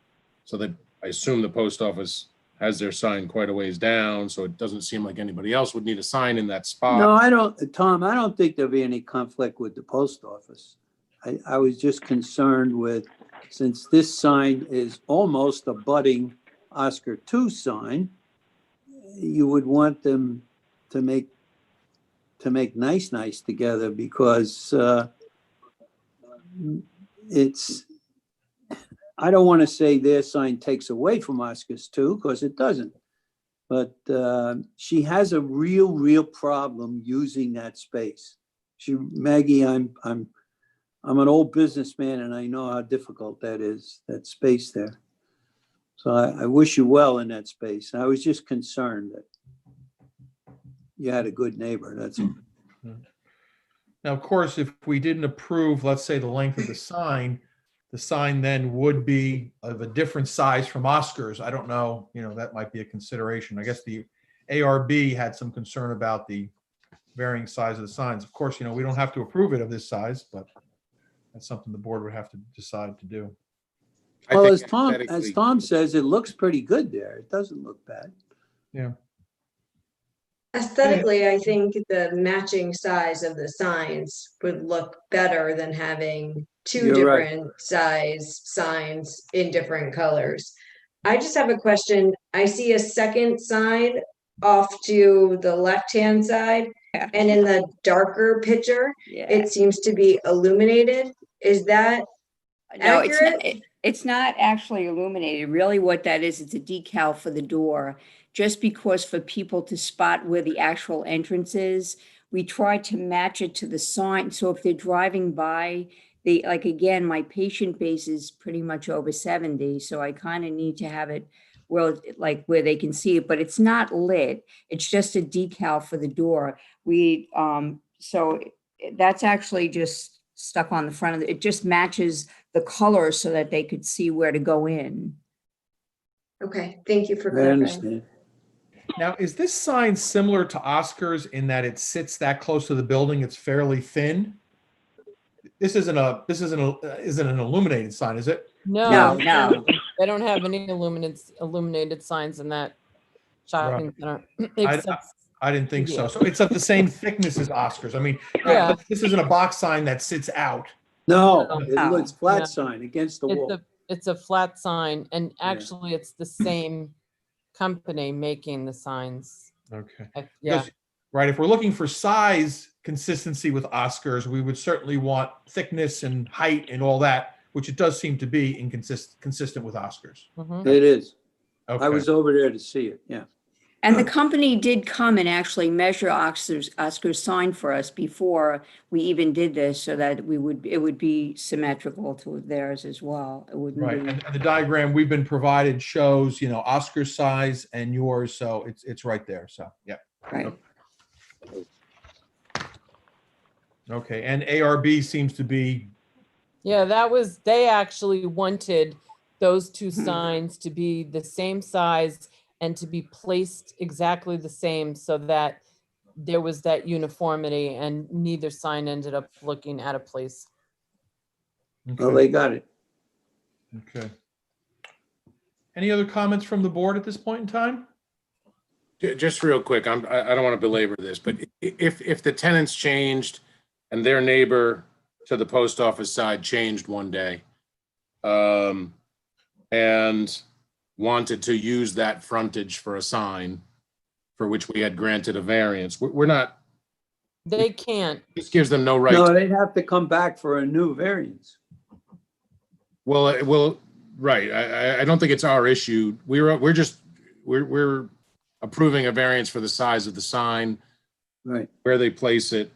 So that I assume the post office has their sign quite a ways down, so it doesn't seem like anybody else would need a sign in that spot. No, I don't, Tom, I don't think there'll be any conflict with the post office. I was just concerned with, since this sign is almost a budding Oscar II sign, you would want them to make nice together, because it's, I don't want to say their sign takes away from Oscar's too, because it doesn't. But she has a real problem using that space. Maggie, I'm an old businessman, and I know how difficult that is, that space there. So I wish you well in that space. I was just concerned that you had a good neighbor. That's all. Now, of course, if we didn't approve, let's say, the length of the sign then would be of a different size from Oscar's. I don't know, that might be a consideration. I guess the ARB had some concern about the varying size of the signs. Of course, we don't have to approve it of this size, but that's something the board would have to decide to do. Well, as Tom says, it looks pretty good there. It doesn't look bad. Yeah. Aesthetically, I think the matching size of the signs would look better than having two You're right. different size signs in different colors. I just have a question. I see a second sign off to the left-hand side, and in the darker picture, it seems to be illuminated. Is that accurate? It's not actually illuminated. Really what that is, it's a decal for the door. Just because for people to spot where the actual entrance is, we try to match it to the sign. So if they're driving by, again, my patient base is pretty much over 70. So I kind of need to have it where they can see it, but it's not lit. It's just a decal for the door. So that's actually just stuck on the front of it. It just matches the color so that they could see where to go in. Okay, thank you for I clarifying. understand. Now, is this sign similar to Oscar's in that it sits that close to the building? It's fairly thin. This isn't an illuminated sign, is it? No. They don't have any illuminated signs in that shopping center. I didn't think so. So it's of the same thickness as Oscar's. I mean, Yeah. This isn't a box sign that sits out. No, it's flat sign against the wall. It's a flat sign, and actually it's the same company making the signs. Okay. Yeah. Because, right, if we're looking for size consistency with Oscar's, we would certainly want thickness and height and all that, which it does seem to be consistent with Oscar's. It is. Okay. I was over there to see it, yeah. And the company did come and actually measure Oscar's sign for us before we even did this, so that it would be symmetrical to theirs as well. It wouldn't Right, be. and the diagram we've been provided shows, Oscar's size and yours, so it's right there. So, yeah. Right. Okay, and ARB seems to be. Yeah, they actually wanted those two signs to be the same size and to be placed exactly the same, so that there was that uniformity and neither sign ended up looking out of place. Okay. Well, they got it. Okay. Any other comments from the board at this point in time? Just real quick, I don't want to belabor this, but if the tenants changed and their neighbor to the post office side changed one day, and wanted to use that frontage for a sign for which we had granted a variance, we're not. They can't. This gives them no right. No, they'd have to come back for a new variance. Well, right. I don't think it's our issue. We're approving a variance for the size of the sign, right? Where they place it.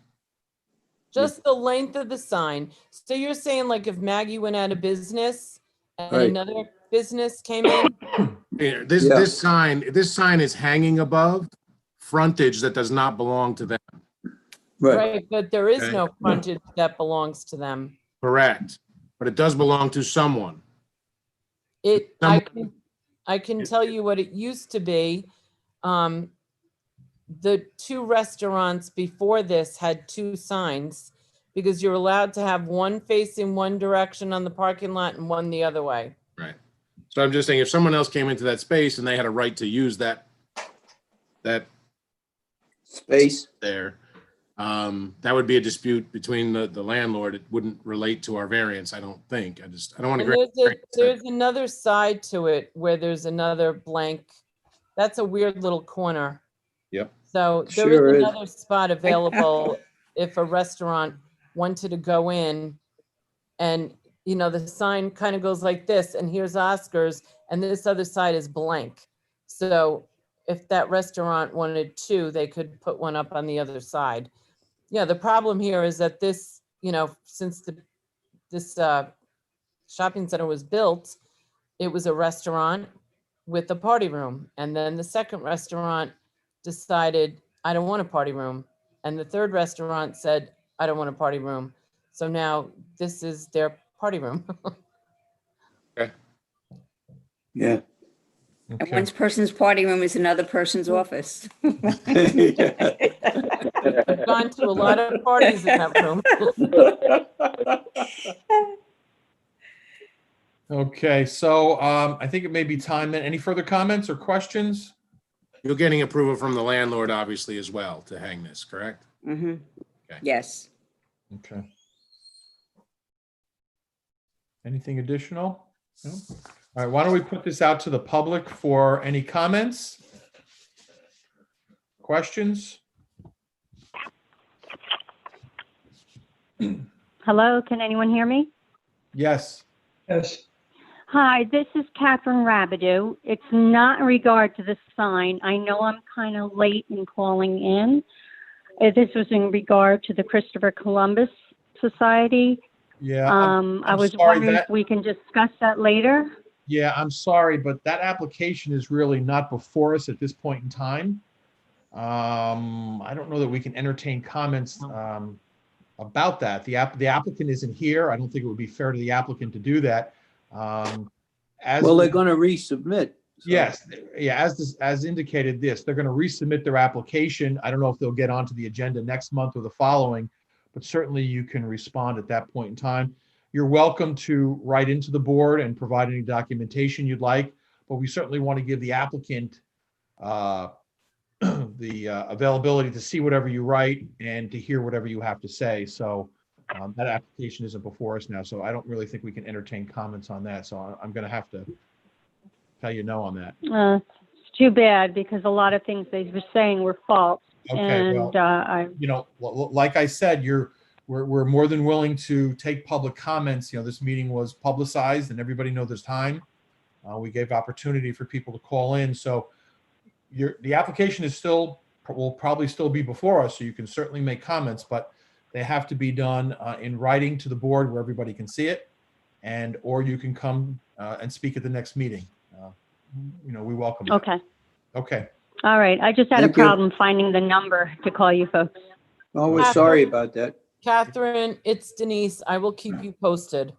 Just the length of the sign. So you're saying, like, if Maggie went out of business and Right. another business came in? Yeah, this sign is hanging above frontage that does not belong to them. Right, but there is Okay. no frontage that belongs to them. Correct, but it does belong to someone. I can tell you what it used to be. The two restaurants before this had two signs, because you're allowed to have one facing one direction on the parking lot and one the other way. Right. So I'm just saying, if someone else came into that space and they had a right to use that Space. there, that would be a dispute between the landlord. It wouldn't relate to our variance, I don't think. I don't want to And grant. there's another side to it where there's another blank. That's a weird little corner. Yep. So there Sure is is. another spot available if a restaurant wanted to go in and, you know, the sign kind of goes like this, and here's Oscar's, and this other side is blank. So if that restaurant wanted to, they could put one up on the other side. Yeah, the problem here is that this, you know, since this shopping center was built, it was a restaurant with a party room. And then the second restaurant decided, I don't want a party room. And the third restaurant said, I don't want a party room. So now this is their party room. Yeah. And Okay. one person's party room is another person's office. I've gone to a lot of parties in that room. Okay, so I think it may be time then. Any further comments or questions? You're getting approval from the landlord, obviously, as well, to hang this, correct? Mhm. Okay. Yes. Okay. Anything additional? No? All right, why don't we put this out to the public for any comments? Questions? Hello, can anyone hear me? Yes. Yes. Hi, this is Catherine Rabideau. It's not in regard to the sign. I know I'm kind of late in calling in. This was in regard to the Christopher Columbus Society. Yeah. I I'm was sorry wondering that- if we can discuss that later. Yeah, I'm sorry, but that application is really not before us at this point in time. I don't know that we can entertain comments about that. The applicant isn't here. I don't think it would be fair to the applicant to do that. Well, they're going to resubmit. so- Yes, yeah, as indicated they're going to resubmit their application. I don't know if they'll get onto the agenda next month or the following, but certainly you can respond at that point in time. You're welcome to write into the board and provide any documentation you'd like, but we certainly want to give the applicant the availability to see whatever you write and to hear whatever you have to say. So that application isn't before us now, so I don't really think we can entertain comments on that. So I'm going to have to tell you no on that. It's too bad because a lot of things they were saying were false. Okay, And well, you know, like I said, we're more than willing to take public comments. You know, this meeting was publicized and everybody knows there's time. We gave opportunity for people to call in. So the application will probably still be before us, so you can certainly make comments, but they have to be done in writing to the board where everybody can see it, or you can come and speak at the next meeting. You know, we welcome that. okay. Okay. All right. I just had Thank a you. problem finding the number to call you folks. Oh, we're sorry about that. Catherine, it's Denise. I will keep you posted.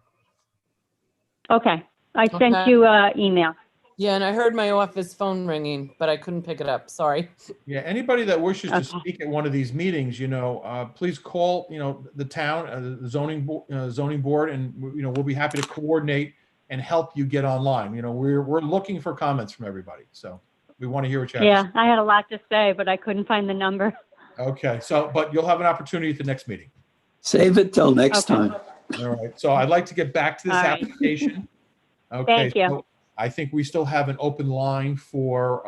Okay. I sent Okay. you an email. Yeah, and I heard my office phone ringing, but I couldn't pick it up. Sorry. Yeah, anybody that wishes to Okay. speak at one of these meetings, you know, please call, you know, the town, the zoning board, and, you know, we'll be happy to coordinate and help you get online. You know, we're looking for comments from everybody, so we want to hear what you have to Yeah, say. I had a lot to say, but I couldn't find the number. Okay, so, but you'll have an opportunity at the next meeting. Save it till next Okay. time. All right, so I'd like to get back to this All right. application. Okay, Thank you. so I think we still have an open line for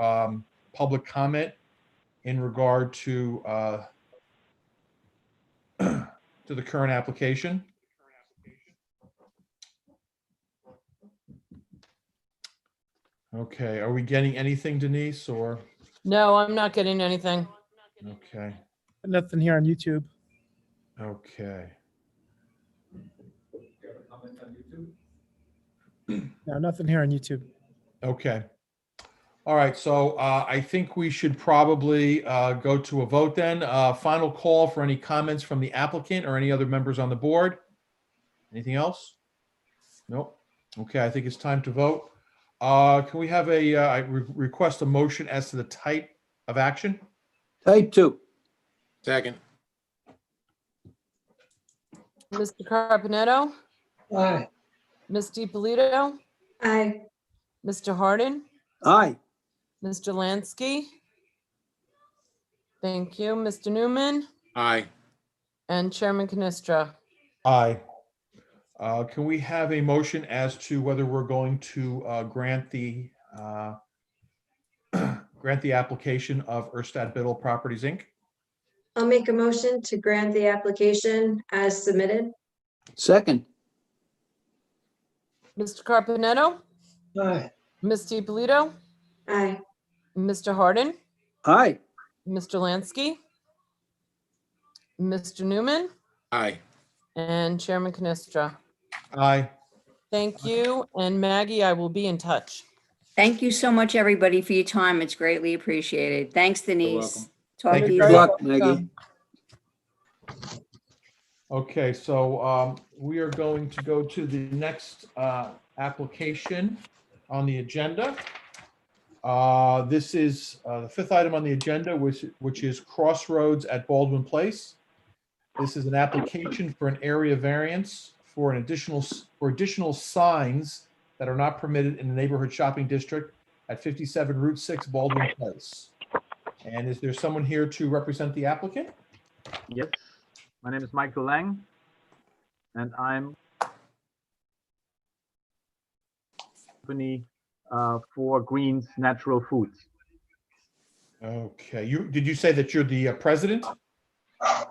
public comment in regard to the current application. Okay, are we getting anything, Denise, or, No, I'm not getting anything. okay, Nothing here on YouTube. okay. No, nothing here on YouTube. Okay. All right, so I think we should probably go to a vote then. Final call for any comments from the applicant or any other members on the board. Anything else? Nope. Okay, I think it's time to vote. Can we have I request a motion as to the type of action? Type 2. Second. Mr. Carpenetto, Aye. Ms. DiPolito, Aye. Mr. Hardin, Aye. Mr. Lansky. Thank you, Mr. Newman, Aye. and Chairman Canestra. Aye. Can we have a motion as to whether we're going to grant the grant the application of Erstad Biddle Properties, Inc.? I'll make a motion to grant the application as submitted. Second. Mr. Carpenetto, Aye. Ms. DiPolito, Aye. Mr. Hardin, Aye. Mr. Lansky, Mr. Newman, Aye. and Chairman Canestra. Aye. Thank you. And Maggie, I will be in touch. Thank you so much, everybody, for your time. It's greatly appreciated. Thanks, Denise. welcome. Talk Thank to you you very soon. Good luck, Maggie. Okay, so we are going to go to the next application on the agenda. This is the fifth item on the agenda, which is Crossroads at Baldwin Place. This is an application for an area variance for additional signs that are not permitted in the neighborhood shopping district at 57 Route 6 Baldwin Place. And is there someone here to represent the applicant? Yes, my name is Michael Lang, and I'm company for Green's Natural Foods. Okay, did you say that you're the president?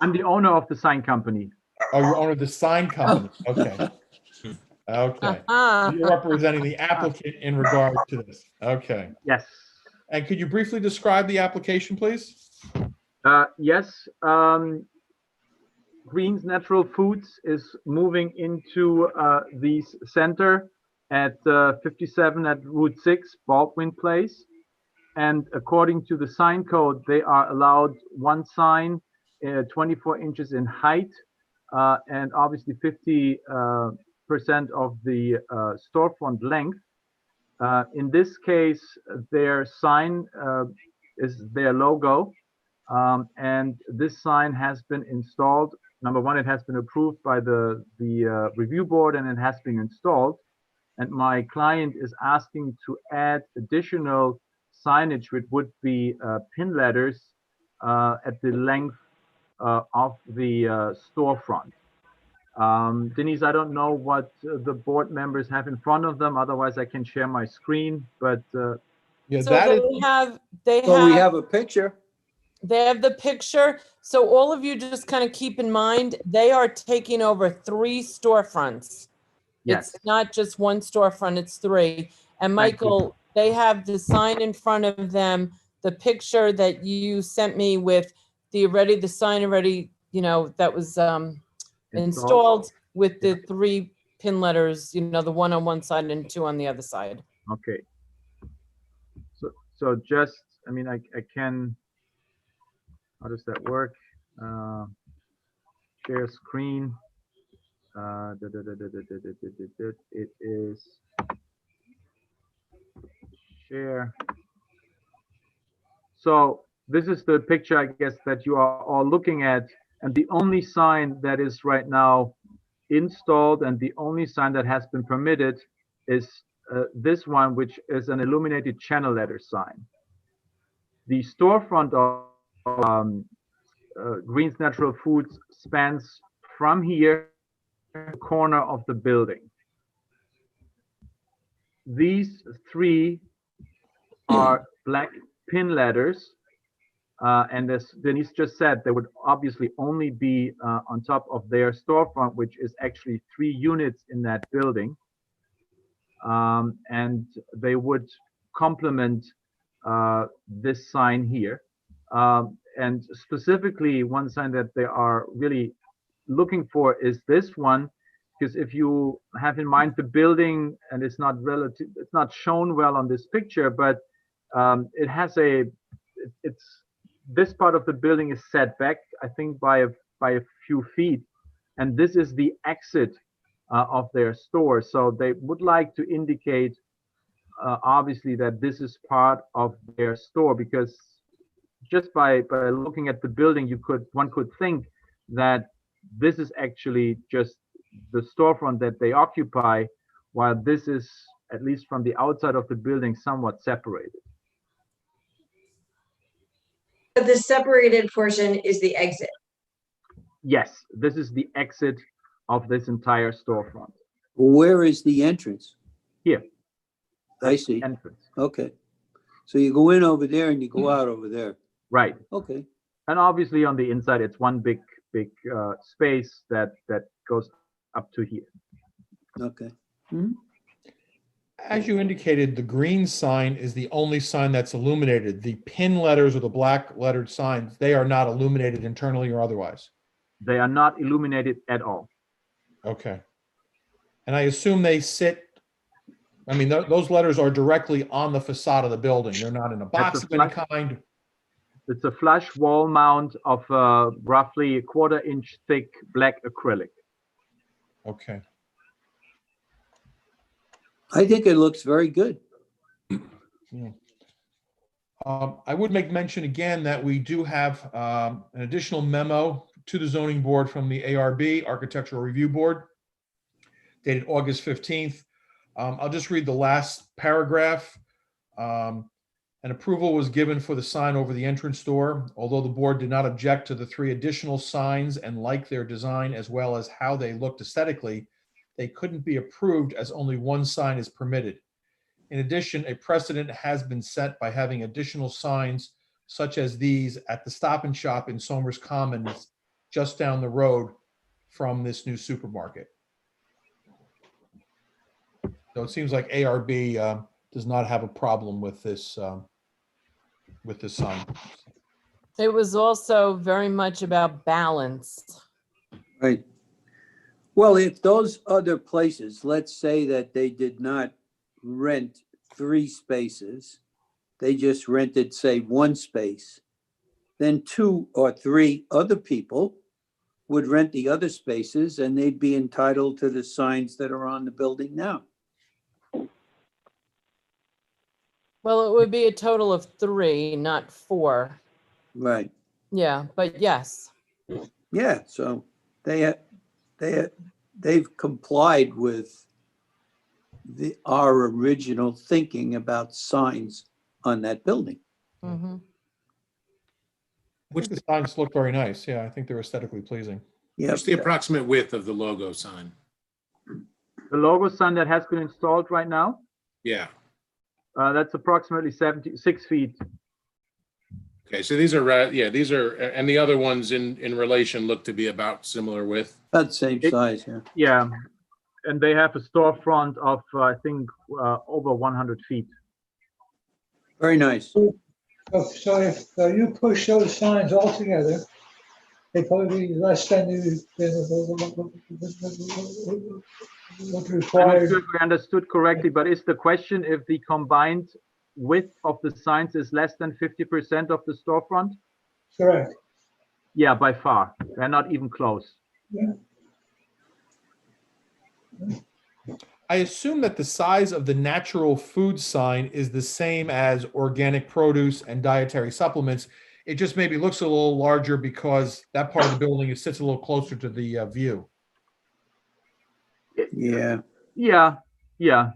I'm the owner of the sign company. Oh, you're owner of the sign company. Okay. Okay. You're representing the applicant in regard to this. Okay. Yes. And could you briefly describe the application, please? Yes. Green's Natural Foods is moving into the center at 57 at Route 6 Baldwin Place. And according to the sign code, they are allowed one sign 24 inches in height and obviously 50% of the storefront length. In this case, their sign is their logo, and this sign has been installed. Number one, it has been approved by the review board, and it has been installed. And my client is asking to add additional signage, which would be pin letters at the length of the storefront. Denise, I don't know what the board members have in front of them. Otherwise, I can share my screen. But yeah, So they We have have a picture. They have the picture. So all of you just kind of keep in mind, they are taking over 3 storefronts. yes, It's not just one storefront, it's 3. And Thank you. Michael, they have the sign in front of them, the picture that you sent me with the sign already, that was installed with the 3 pin letters, the one on one side and 2 on the other side. Okay. So just, I mean, I can. How does that work? Share screen. It is share. So this is the picture, I guess, that you are all looking at. And the only sign that is right now installed and the only sign that has been permitted is this one, which is an illuminated channel letter sign. The storefront of Green's Natural Foods spans from here to the corner of the building. These 3 are black pin letters, and as Denise just said, they would obviously only be on top of their storefront, which is actually 3 units in that building, and they would complement this sign here. And specifically, one sign that they are really looking for is this one, because if you have in mind the building, and it's not shown well on this picture, but it has this part of the building is set back, I think, by a few feet, and this is the exit of their store. So they would like to indicate, obviously, that this is part of their store, because just by looking at the building, one could think that this is actually just the storefront that they occupy, while this is at least from the outside of the building, somewhat separated. But the separated portion is the exit. Yes, this is the exit of this entire storefront. Where is the entrance? Here. I see. Entrance. Okay. So you go in over there and you go out over there. Right. Okay. And obviously on the inside, it's one big space that goes up to here. Okay. As you indicated, the green sign is the only sign that's illuminated. The pin letters or the black lettered signs, they are not illuminated internally or otherwise. They are not illuminated at all. Okay. And I assume they sit, I mean, those letters are directly on the facade of the building. They're not in a box of any kind. It's a flush wall mount of roughly a 1/4 inch thick black acrylic. Okay. I think it looks very good. Yeah. I would make mention again that we do have an additional memo to the zoning board from the ARB, Architectural Review Board, dated August 15th. I'll just read the last paragraph. An approval was given for the sign over the entrance door. Although the board did not object to the 3 additional signs and like their design as well as how they looked aesthetically, they couldn't be approved as only 1 sign is permitted. In addition, a precedent has been set by having additional signs such as these at the Stop and Shop in Somers Commons, just down the road from this new supermarket. So it seems like ARB does not have a problem with this sign. It was also very much about balance. Right. Well, if those other places, let's say that they did not rent 3 spaces, they just rented, say, 1 space, then 2 or 3 other people would rent the other spaces and they'd be entitled to the signs that are on the building now. Well, it would be a total of 3, not 4. Right. Yeah, but yes. Yeah, so they've complied with our original thinking about signs on that building. Mm-hmm. Which the signs look very nice. Yeah, I think they're aesthetically pleasing. Yeah. What's the approximate width of the logo sign? The logo sign that has been installed right now, Yeah. That's approximately 6 feet. Okay, so these are, yeah, these are, and the other ones in relation look to be about similar width. About the same size, yeah. Yeah, and they have a storefront of, I think, over 100 feet. Very nice. So if you push those signs all together, they probably be less than what I'm not required. sure if I understood correctly, but is the question if the combined width of the signs is less than 50% of the storefront? Correct. Yeah, by far. They're not even close. Yeah. I assume that the size of the natural food sign is the same as organic produce and dietary supplements. It just maybe looks a little larger because that part of the building sits a little closer to the view. Yeah. Yeah, yeah.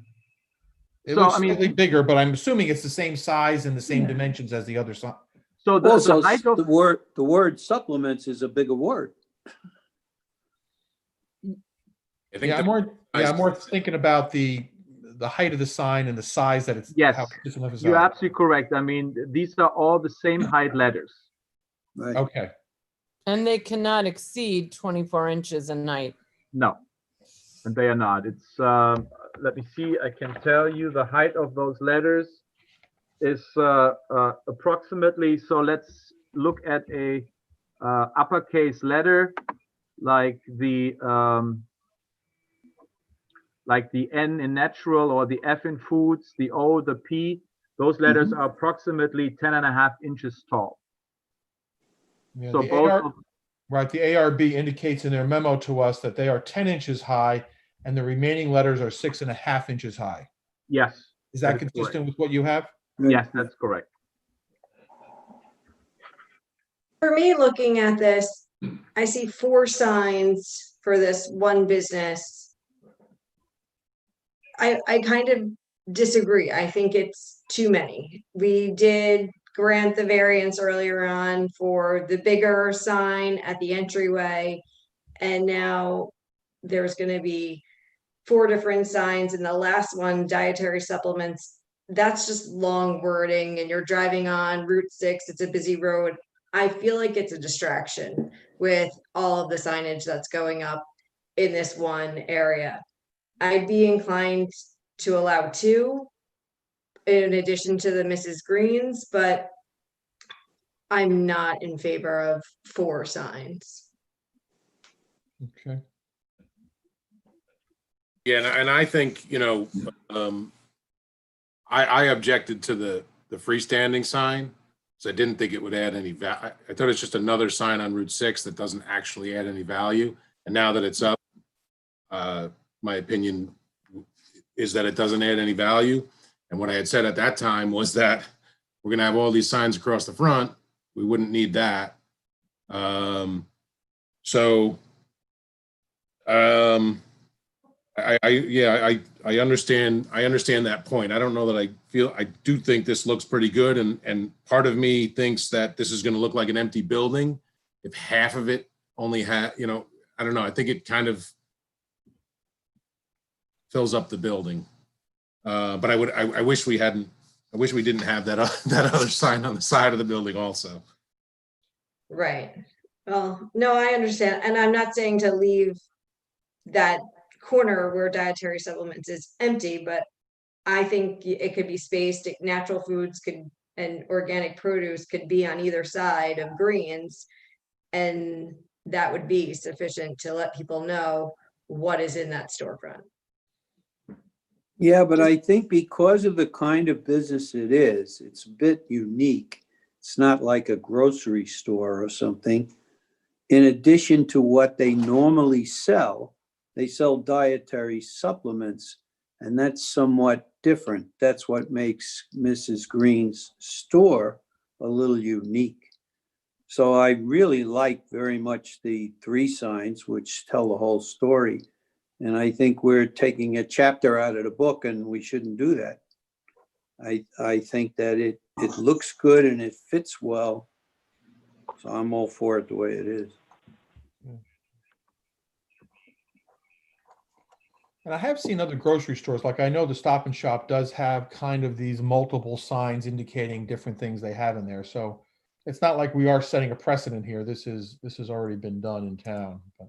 It So, looks I mean- slightly bigger, but I'm assuming it's the same size and the same dimensions as the other sign. So the Also, height of the word supplements is a bigger word. I think Yeah, I'm more thinking about the height of the sign and the size that it's. Yes, how it's on the facade. you're absolutely correct. I mean, these are all the same height letters. Right. Okay. And they cannot exceed 24 inches in height. No, and they are not. It's, let me see, I can tell you the height of those letters is approximately, so let's look at a uppercase letter like the N in natural or the F in foods, the O, the P. Those letters are approximately 10.5 inches tall. Yeah, So the both AR of, right, the ARB indicates in their memo to us that they are 10 inches high and the remaining letters are 6.5 inches high. yes. Is that is consistent correct. with what you have? Yes, that's correct. For me, looking at this, I see 4 signs for this one business. I kind of disagree. I think it's too many. We did grant the variance earlier on for the bigger sign at the entryway. And now there's going to be 4 different signs, and the last one, dietary supplements, that's just long wording, and you're driving on Route 6, it's a busy road. I feel like it's a distraction with all of the signage that's going up in this one area. I'd be inclined to allow 2 in addition to the Mrs. Greens, but I'm not in favor of 4 signs. Okay. Yeah, and I think, I objected to the freestanding sign, so I didn't think it would add any value. I thought it's just another sign on Route 6 that doesn't actually add any value. And now that it's up, my opinion is that it doesn't add any value. And what I had said at that time was that we're gonna have all these signs across the front. We wouldn't need that. I understand that point. I don't know that I do think this looks pretty good, and part of me thinks that this is going to look like an empty building if half of it only had, I don't know. I think it kind of fills up the building. But I wish we didn't have that other sign on the side of the building also. Right. Well, no, I understand. And I'm not saying to leave that corner where dietary supplements is empty, but I think it could be spaced. Natural foods could, and organic produce could be on either side of greens. And that would be sufficient to let people know what is in that storefront. Yeah, but I think because of the kind of business it is, it's a bit unique. It's not like a grocery store or something. In addition to what they normally sell, they sell dietary supplements, and that's somewhat different. That's what makes Mrs. Green's store a little unique. So I really like very much the 3 signs, which tell the whole story. And I think we're taking a chapter out of the book, and we shouldn't do that. I think that it looks good and it fits well. So I'm all for it the way it is. And I have seen other grocery stores, like I know the Stop and Shop does have kind of these multiple signs indicating different things they have in there. So it's not like we are setting a precedent here. This has already been done in town. But,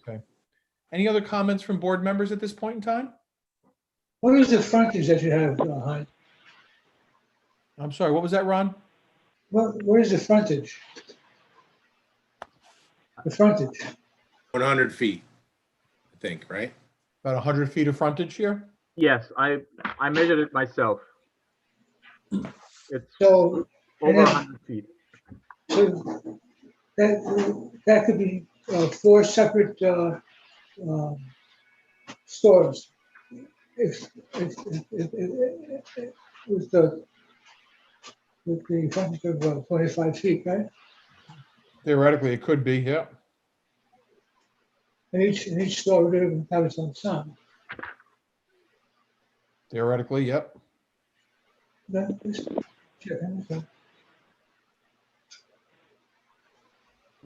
okay. Any other comments from board members at this point in time? What is the frontage that you have behind? I'm sorry, what was that, Ron? What is the frontage? The frontage. 100 feet, I think, right? About 100 feet of frontage here? Yes, I measured it myself. It's So over 100 feet. So that could be 4 separate stores. If with the frontage of 25 feet, right? Theoretically, it could be, yeah. And each store would have its own sign. Theoretically, yep.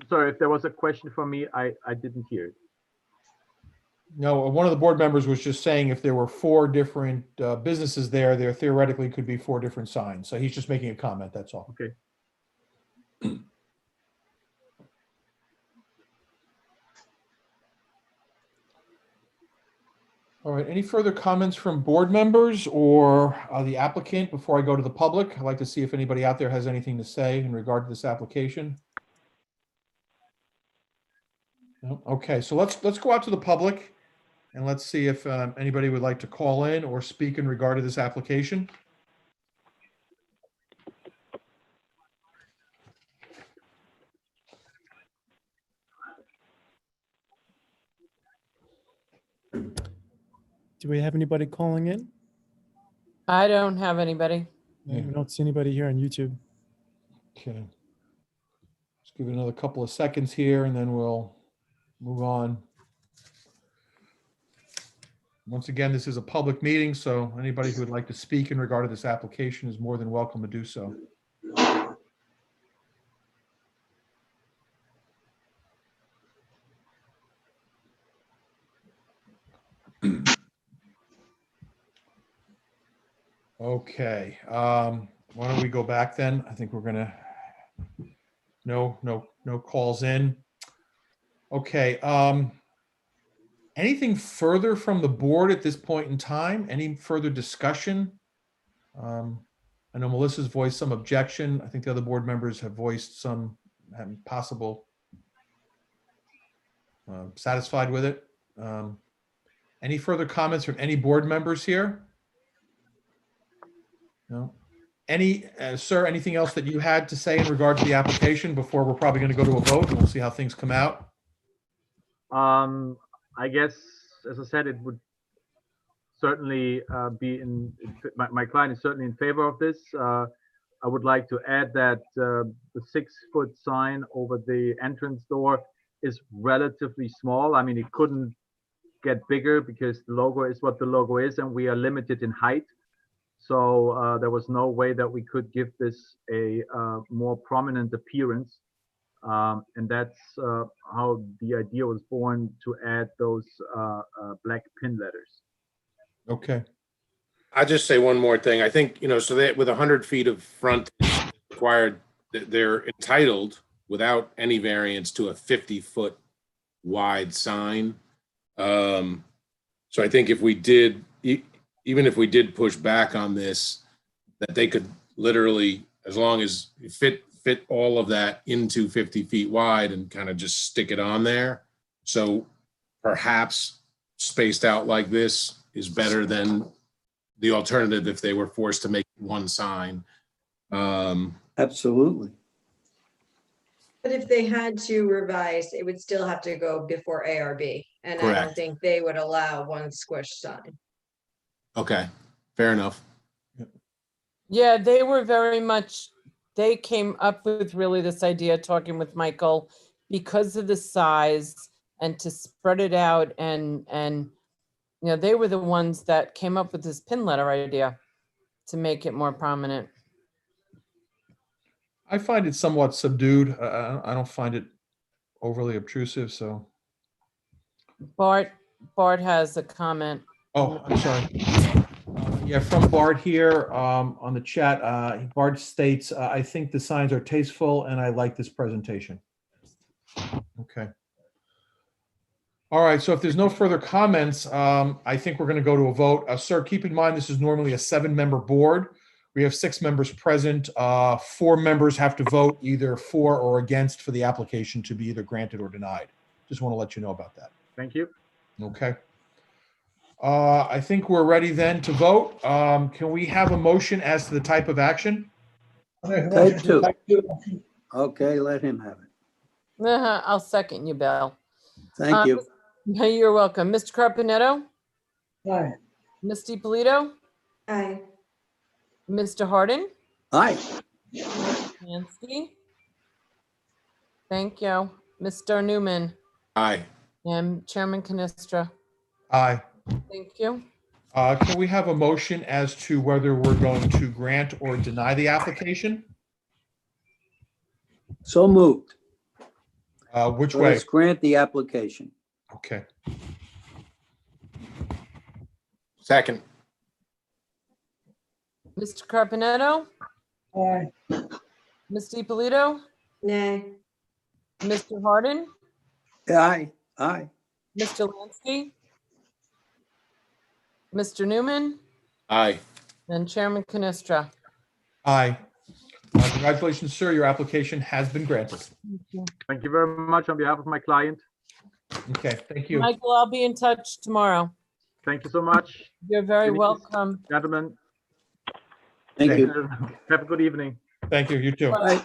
Sorry, if there was a question for me, I didn't hear it. No, one of the board members was just saying if there were 4 different businesses there theoretically could be 4 different signs. So he's just making a comment, that's all. Okay. All right, any further comments from board members or the applicant before I go to the public? I'd like to see if anybody out there has anything to say in regard to this application. No? Okay, so let's go out to the public and let's see if anybody would like to call in or speak in regard to this application. Do we have anybody calling in? I don't have anybody. We don't see anybody here on YouTube. Okay. Let's give it another couple of seconds here and then we'll move on. Once again, this is a public meeting, so anybody who would like to speak in regard to this application is more than welcome to do so. Okay, why don't we go back then? I think we're gonna, no calls in. Okay, anything further from the board at this point in time? Any further discussion? I know Melissa's voiced some objection. I think the other board members have voiced some possible satisfied with it. Any further comments from any board members here? No. Any, sir, anything else that you had to say in regard to the application before we're probably going to go to a vote and we'll see how things come out? I guess, as I said, it would certainly be my client is certainly in favor of this. I would like to add that the 6-foot sign over the entrance door is relatively small. I mean, it couldn't get bigger because the logo is what the logo is, and we are limited in height. So there was no way that we could give this a more prominent appearance. And that's how the idea was born, to add those black pin letters. Okay. I'll just say one more thing. I think, so that with 100 feet of front required, they're entitled without any variance to a 50-foot wide sign. So I think if we did, even if we did push back on this, that they could literally, as long as you fit all of that into 50 feet wide and kind of just stick it on there. So perhaps spaced out like this is better than the alternative if they were forced to make one sign. Absolutely. But if they had to revise, it would still have to go before ARB. And I don't Correct. think they would allow one squish sign. Okay, fair enough. Yeah, they were very much, they came up with really this idea, talking with Michael, because of the size and to spread it out, and they were the ones that came up with this pin letter idea to make it more prominent. I find it somewhat subdued. I don't find it overly obtrusive, so. Bart has a comment. Oh, I'm sorry. Yeah, from Bart here on the chat. Bart states, I think the signs are tasteful and I like this presentation. Okay. All right, so if there's no further comments, I think we're going to go to a vote. Sir, keep in mind this is normally a 7-member board. We have 6 members present. 4 members have to vote either for or against for the application to be either granted or denied. Just want to let you know about that. Thank you. Okay. I think we're ready then to vote. Can we have a motion as to the type of action? Type 2. Okay, let him have it. I'll second you, Bill. Thank you. You're welcome. Mr. Carpenetto? Aye. Ms. DiPolito? Aye. Mr. Hardin? Aye. Nancy? Thank you. Mr. Newman? Aye. And Chairman Canestra? Aye. Thank you. Can we have a motion as to whether we're going to grant or deny the application? So moved. Which way? Let's grant the application. Okay. Second. Mr. Carpenetto? Aye. Ms. DiPolito? Nay. Mr. Hardin? Aye. Aye. Mr. Lansky? Mr. Newman? Aye. And Chairman Canestra? Aye. Congratulations, sir. Your application has been granted. Thank you very much on behalf of my client. Okay, thank you. Michael, I'll be in touch tomorrow. Thank you so much. You're very Denise, welcome. Gentlemen, Thank you. have a good evening. Thank you. You too. Bye.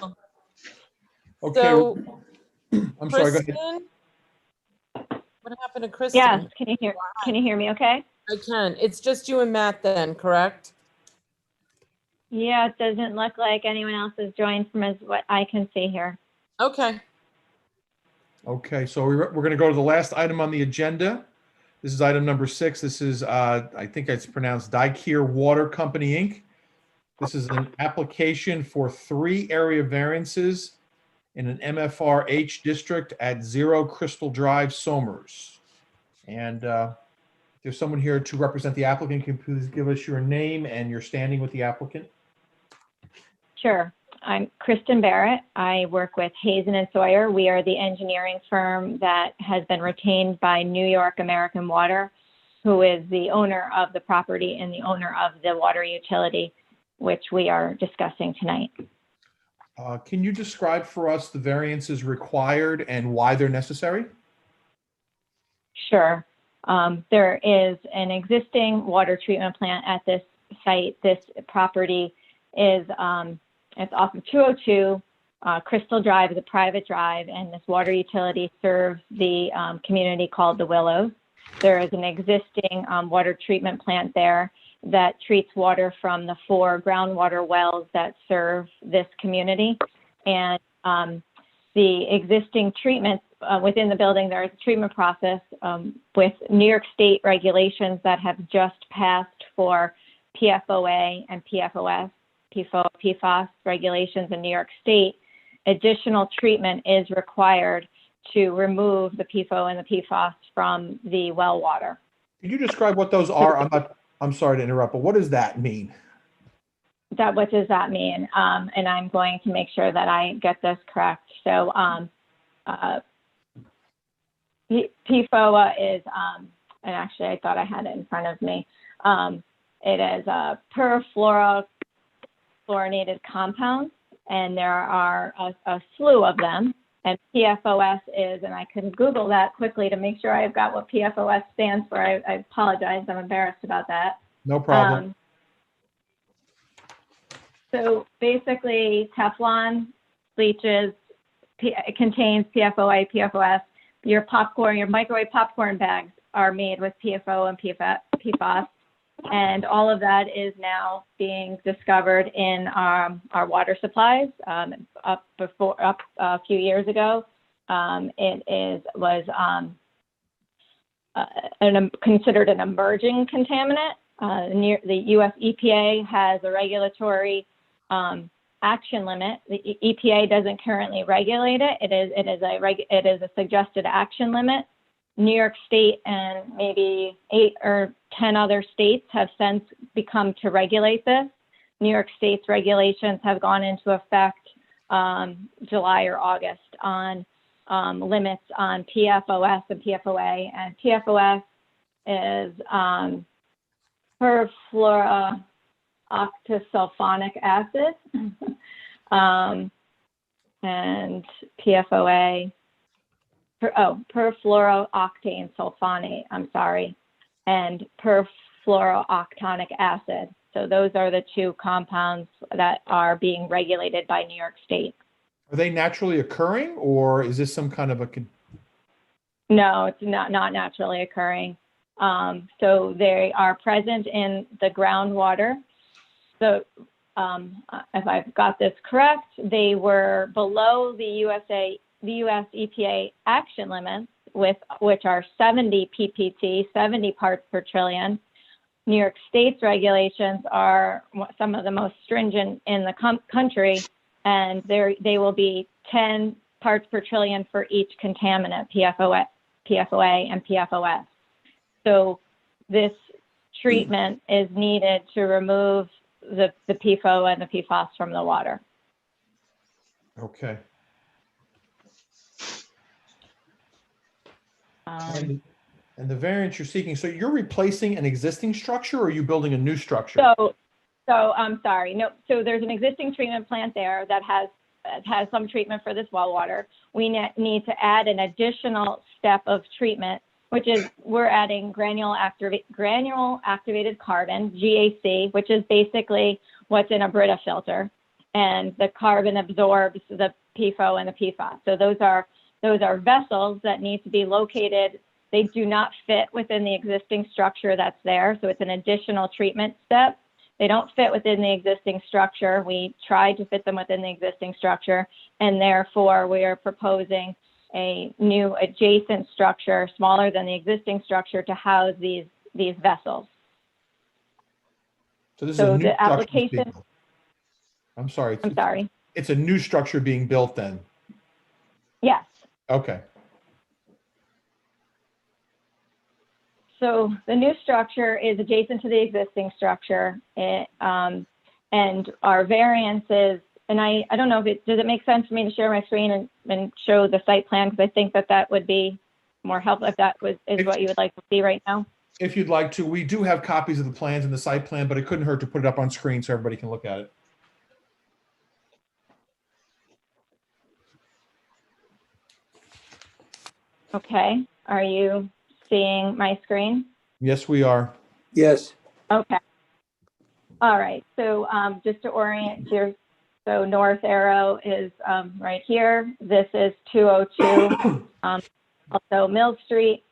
Okay. So, I'm sorry. Go ahead. Kristen? What happened to Kristen? Yes, can you hear me okay? I can. It's just you and Matt then, correct? Yeah, it doesn't look like anyone else has joined from as what I can see here. Okay. Okay, so we're going to go to the last item on the agenda. This is item number 6. This is, I think it's pronounced Daikier Water Company, Inc. This is an application for 3 area variances in an MFR H district at 0 Crystal Drive, Somers. And there's someone here to represent the applicant. Can you please give us your name and your standing with the applicant? Sure. I'm Kristen Barrett. I work with Hazen and Sawyer. We are the engineering firm that has been retained by New York American Water, who is the owner of the property and the owner of the water utility, which we are discussing tonight. Can you describe for us the variances required and why they're necessary? Sure. There is an existing water treatment plant at this site. This property is it's off of 202. Crystal Drive is a private drive, and this water utility serves the community called the Willows. There is an existing water treatment plant there that treats water from the 4 groundwater wells that serve this community. And the existing treatments within the building, there is a treatment process with New York State regulations that have just passed for PFOA and PFOS. PFAS regulations in New York State. Additional treatment is required to remove the PFOA and the PFAS from the well water. Can you describe what those are? I'm sorry to interrupt, but what does that mean? What does that mean? And I'm going to make sure that I get this correct. So PFOA is, and actually I thought I had it in front of me. It is a perfluorochlorinated compounds, and there are a slew of them. And PFOS is, and I can Google that quickly to make sure I've got what PFOS stands for. I apologize, I'm embarrassed about that. No problem. So basically, Teflon, bleaches, it contains PFOA, PFOS. Your popcorn, your microwave popcorn bags are made with PFO and PFAS. And all of that is now being discovered in our water supplies. Up a few years ago, it was considered an emerging contaminant. The U.S. EPA has a regulatory action limit. The EPA doesn't currently regulate it. It is a suggested action limit. New York State and maybe 8 or 10 other states have since become to regulate this. New York State's regulations have gone into effect July or August on limits on PFOS and PFOA. And PFOS is perfluorooctasulfonic acid, and PFOA, perfluorooctane sulfonate, I'm sorry, and perfluorooctonic acid. So those are the 2 compounds that are being regulated by New York State. Are they naturally occurring, or is this some kind of a... No, it's not naturally occurring. So they are present in the groundwater. So if I've got this correct, they were below the US EPA action limits, which are 70 ppt, 70 parts per trillion. New York State's regulations are some of the most stringent in the country, and they will be 10 parts per trillion for each contaminant, PFOA and PFOS. So this treatment is needed to remove the PFOA and the PFAS from the water. Okay. And the variance you're seeking, so you're replacing an existing structure, or are you building a new structure? So I'm sorry. No, so there's an existing treatment plant there that has some treatment for this well water. We need to add an additional step of treatment, which is we're adding granule activated carbon, GAC, which is basically what's in a Brita filter, and the carbon absorbs the PFO and the PFAS. So those are vessels that need to be located. They do not fit within the existing structure that's there, so it's an additional treatment step. They don't fit within the existing structure. We tried to fit them within the existing structure, and therefore we are proposing a new adjacent structure, smaller than the existing structure, to house these vessels. So this is So a new the structure that's being application, built. I'm sorry. I'm sorry. It's a new structure being built then? Yes. Okay. So the new structure is adjacent to the existing structure. And our variances, and I don't know if does it make sense for me to share my screen and show the site plan? Because I think that would be more helpful if that is what you would like to see right now. If you'd like to, we do have copies of the plans and the site plan, but it couldn't hurt to put it up on screen so everybody can look at it. Okay, are you seeing my screen? Yes, we are. Yes. Okay. All right, so just to orient you, so north arrow is right here. This is 202, also Mill Street.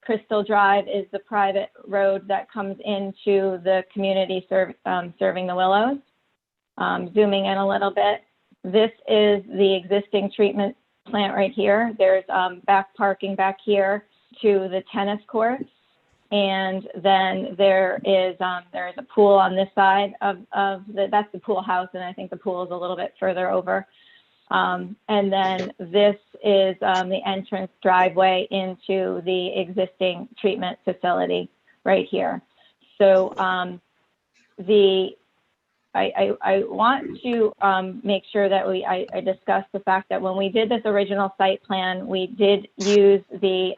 Crystal Drive is the private road that comes into the community serving the Willows. Zooming in a little bit, this is the existing treatment plant right here. There's back parking back here to the tennis courts. And then there is a pool on this side that's the pool house. And I think the pool is a little bit further over. And then this is the entrance driveway into the existing treatment facility right here. So I want to make sure that I discuss the fact that when we did this original site plan, we did use the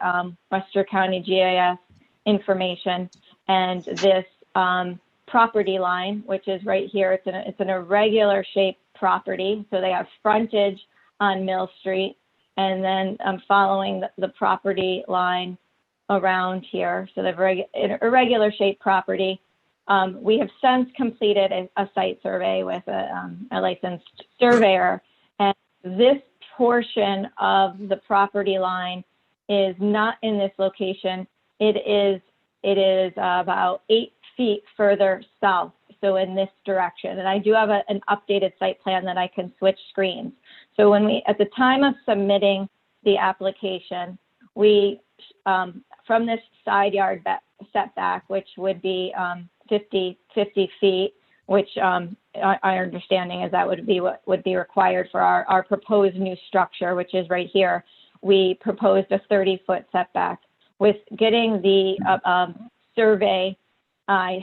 Westchester County GIS information, and this property line, which is right here, it's an irregular shaped property. So they have frontage on Mill Street, and then following the property line around here. So they've an irregular shaped property. We have since completed a site survey with a licensed surveyor, and this portion of the property line is not in this location. It is about 8 feet further south, so in this direction. And I do have an updated site plan that I can switch screens. So when at the time of submitting the application, we, from this side yard setback, which would be 50 feet, which our understanding is that would be what would be required for our proposed new structure, which is right here. We proposed a 30-foot setback. With getting the survey, I'm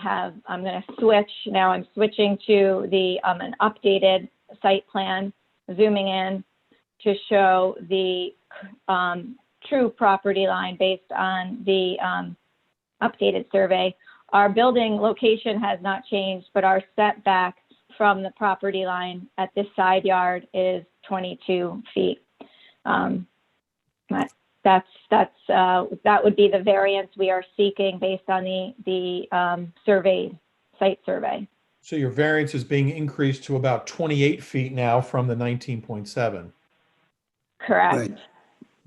going to switch. Now I'm switching to an updated site plan, zooming in to show the true property line based on the updated survey. Our building location has not changed, but our setback from the property line at this side yard is 22 feet. That would be the variance we are seeking based on the site survey. So your variance is being increased to about 28 feet now from the 19.7. Correct. Right.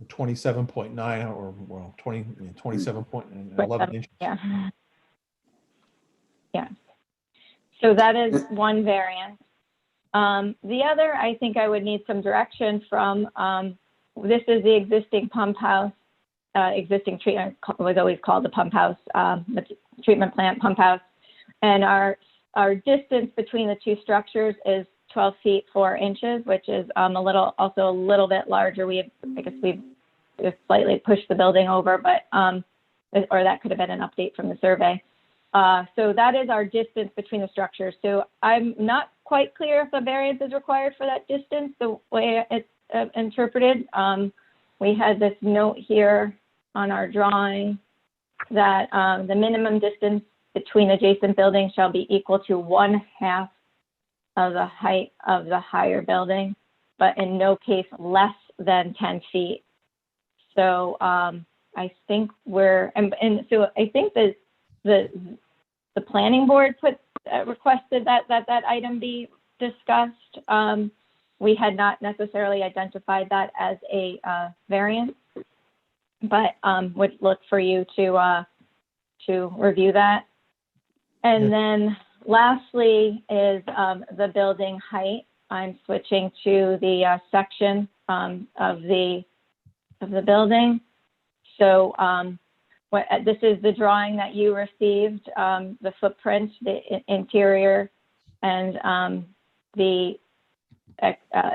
27.9 or well, 27.11 inches. Yeah. Yeah. So that is one variance. The other, I think I would need some direction from, this is the existing pump house, existing treatment was always called the pump house, the treatment plant pump house. And our distance between the two structures is 12 feet 4 inches, which is also a little bit larger. We've slightly pushed the building over, but or that could have been an update from the survey. So that is our distance between the structures. So I'm not quite clear if a variance is required for that distance, the way it's interpreted. We had this note here on our drawing that the minimum distance between adjacent buildings shall be equal to 1/2 of the height of the higher building, but in no case less than 10 feet. So I think and so I think that the planning board requested that item be discussed. We had not necessarily identified that as a variance, but would look for you to review that. And then lastly is the building height. I'm switching to the section of the of the building. So this is the drawing that you received, the footprint, the interior, and the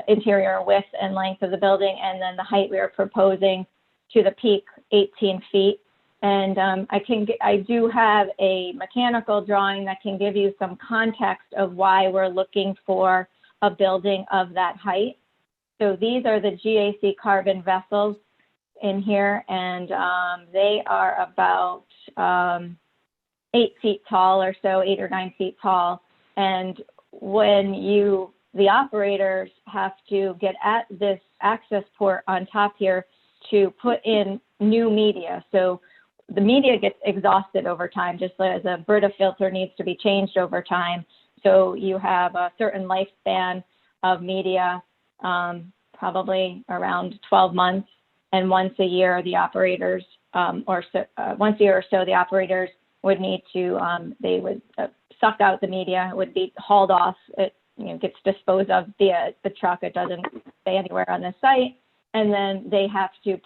interior width and length of the building, and then the height we are proposing to the peak, 18 feet. And I do have a mechanical drawing that can give you some context of why we're looking for a building of that height. So these are the GAC carbon vessels in here, and they are about 8 feet tall or so, 8 or 9 feet tall. And when the operators have to get at this access port on top here to put in new media. So the media gets exhausted over time, just as a Brita filter needs to be changed over time. So you have a certain lifespan of media, probably around 12 months. And once a year, the operators, once a year or so, the operators would need to, they would suck out the media, it would be hauled off. It gets disposed of via the truck. It doesn't stay anywhere on the site. And then they have to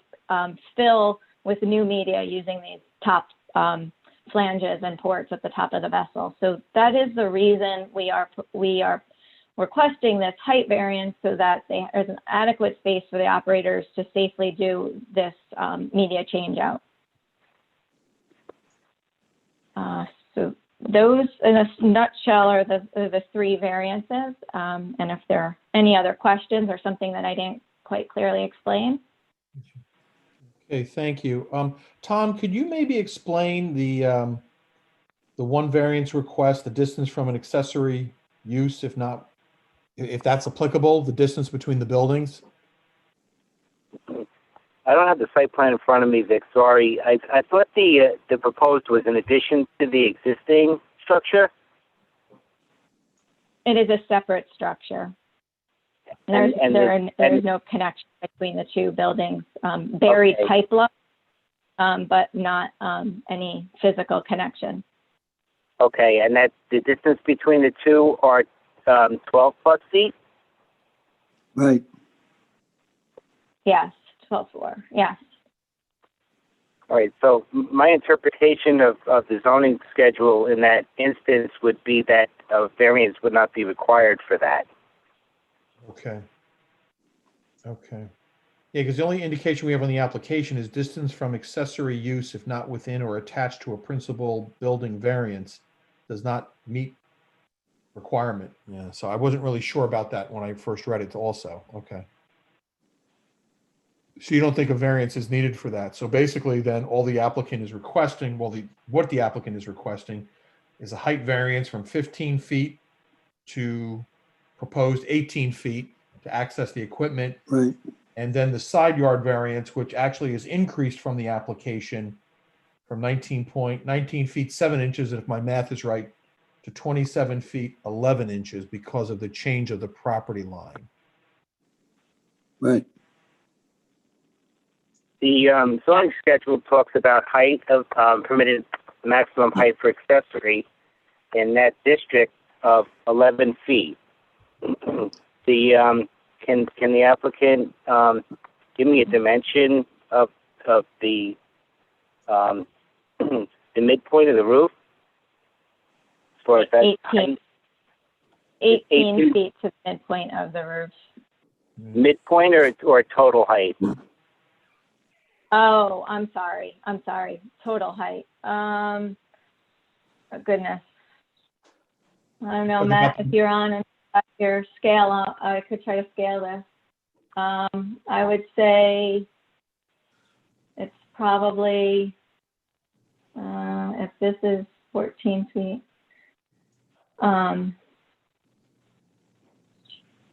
fill with new media using these top flanges and ports at the top of the vessel. So that is the reason we are requesting this height variance, so that there's an adequate space for the operators to safely do this media change out. So those, in a nutshell, are the three variances. And if there are any other questions or something that I didn't quite clearly explain. Okay, thank you. Tom, could you maybe explain the one variance request, the distance from an accessory use, if that's applicable, the distance between the buildings? I don't have the site plan in front of me, Vic. Sorry. I thought the proposed was in addition to the existing structure. It is a separate structure. There's no connection between the two buildings. Buried pipeline, but not any physical connection. Okay, and that the distance between the two are 12 plus feet? Right. Yes, 12.4, yes. All right, so my interpretation of the zoning schedule in that instance would be that a variance would not be required for that. Okay. Okay. Yeah, because the only indication we have on the application is distance from accessory use, if not within or attached to a principal building variance, does not meet requirement. Yeah, so I wasn't really sure about that when I first read it also. Okay. So you don't think a variance is needed for that. So basically then all the applicant is requesting, what the applicant is requesting is a height variance from 15 feet to proposed 18 feet to access the equipment. Right. And then the side yard variance, which actually is increased from the application from 19 feet 7 inches, if my math is right, to 27 feet 11 inches because of the change of the property line. Right. The zoning schedule talks about height of permitted maximum height for accessory in that district of 11 feet. Can the applicant give me a dimension of the the midpoint of the roof? As far as that 18 feet to the midpoint of the roof. Midpoint or total height? Oh, I'm sorry. Total height. Oh, goodness. I don't know, Matt, if you're on your scale, I could try to scale this. I would say it's probably, if this is 14 feet,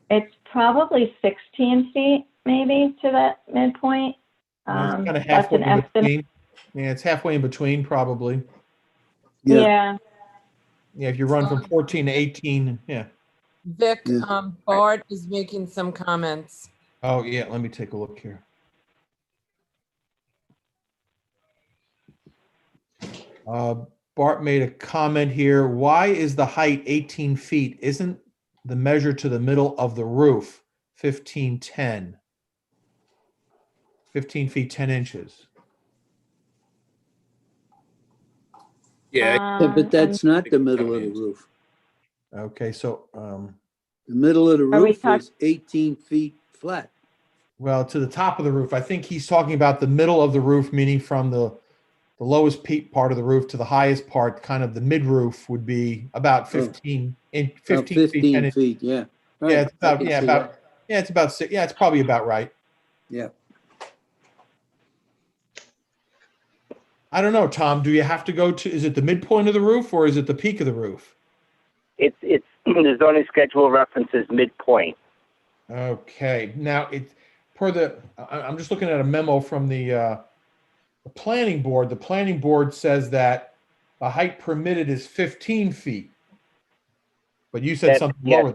it's probably 16 feet maybe to that midpoint. It's kind of That's halfway an in estimate. between. Yeah, it's halfway in between probably. Yeah. Yeah, if you run from 14 to 18, yeah. Vic, Bart is making some comments. Oh, yeah, let me take a look here. Bart made a comment here. Why is the height 18 feet? Isn't the measure to the middle of the roof 1510? 15 feet, 10 inches. Yeah. Yeah, but that's not the middle of the roof. Okay, so, The middle of the Are we roof is 18 feet flat. well, to the top of the roof, I think he's talking about the middle of the roof, meaning from the lowest peak part of the roof to the highest part, kind of the mid roof would be about 15 About 15 feet, 10 15 inches. feet, yeah. Yeah, Right, it's I about, can yeah, see about, that. yeah, it's about six. Yeah, it's probably about right. Yeah. I don't know, Tom, do you have to go to, is it the midpoint of the roof or is it the peak of the roof? It's the zoning schedule references midpoint. Okay, now it, per the, I'm just looking at a memo from the planning board. The planning board says that the height permitted is 15 feet. But you said That's- something yes. lower.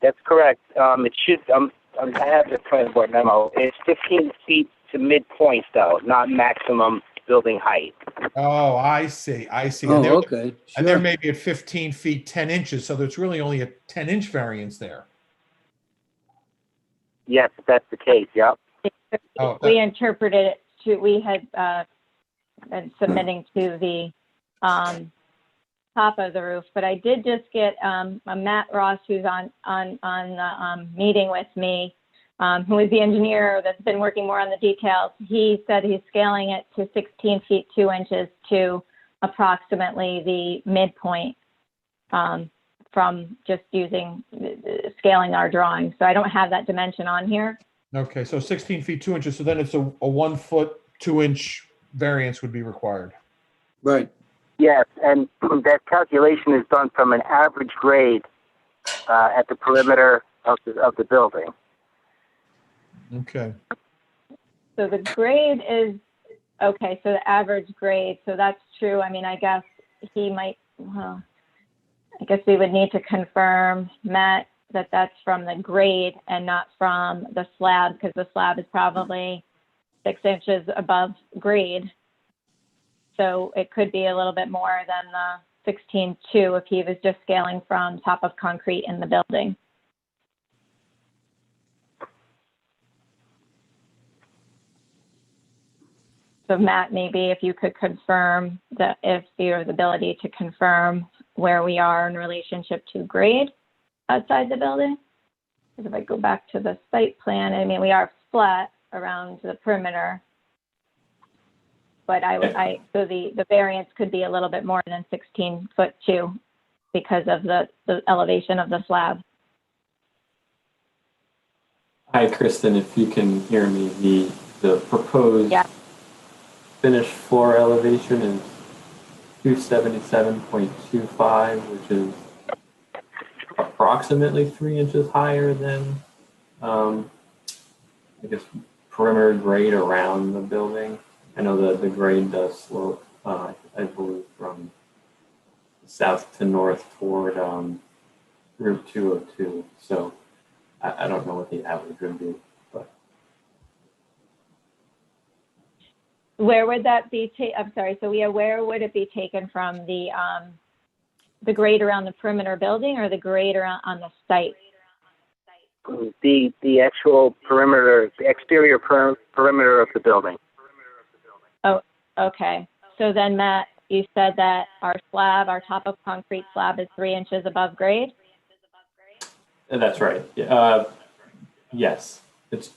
That's correct. It should. I have the planning board memo. It's 15 feet to midpoint, though, not maximum building height. Oh, I see. I see. Oh, And there, okay, and there sure. may be at 15 feet, 10 inches. So there's really only a 10-inch variance there. Yes, that's the case. Yep. Oh, We interpreted it to, we had been submitting to the top of the roof, but I did just get a Matt Ross, who's on the meeting with me, who is the engineer that's been working more on the details. He said he's scaling it to 16 feet 2 inches to approximately the midpoint from just using scaling our drawing. So I don't have that dimension on here. Okay, so 16 feet 2 inches. So then it's a 1 foot 2 inch variance would be required. Right. Yes, and that calculation is done from an average grade at the perimeter of the building. Okay. So the grade is, okay, so the average grade, so that's true. I mean, I guess he might, well, I guess we would need to confirm, Matt, that that's from the grade and not from the slab, because the slab is probably 6 inches above grade. So it could be a little bit more than the 16.2 if he was just scaling from top of concrete in the building. So Matt, maybe if you could confirm that, if you have the ability to confirm where we are in relationship to grade outside the building. Because if I go back to the site plan, I mean, we are flat around the perimeter. But so the variance could be a little bit more than 16 foot 2 because of the elevation of the slab. Hi, Kristen, if you can hear me, the proposed finished floor elevation is 277.25, which is approximately 3 inches higher than, I guess, perimeter grade around the building. I know that the grade does slope, I believe, from south to north toward Route 202. So I don't know what the average would be, but. Where would that be? I'm sorry. So where would it be taken from? The grade around the perimeter building or the grade around on the site? The actual perimeter, the exterior perimeter of the building. Oh, okay. So then, Matt, you said that our slab, our top of concrete slab, is 3 inches above grade? That's right. Yes, it's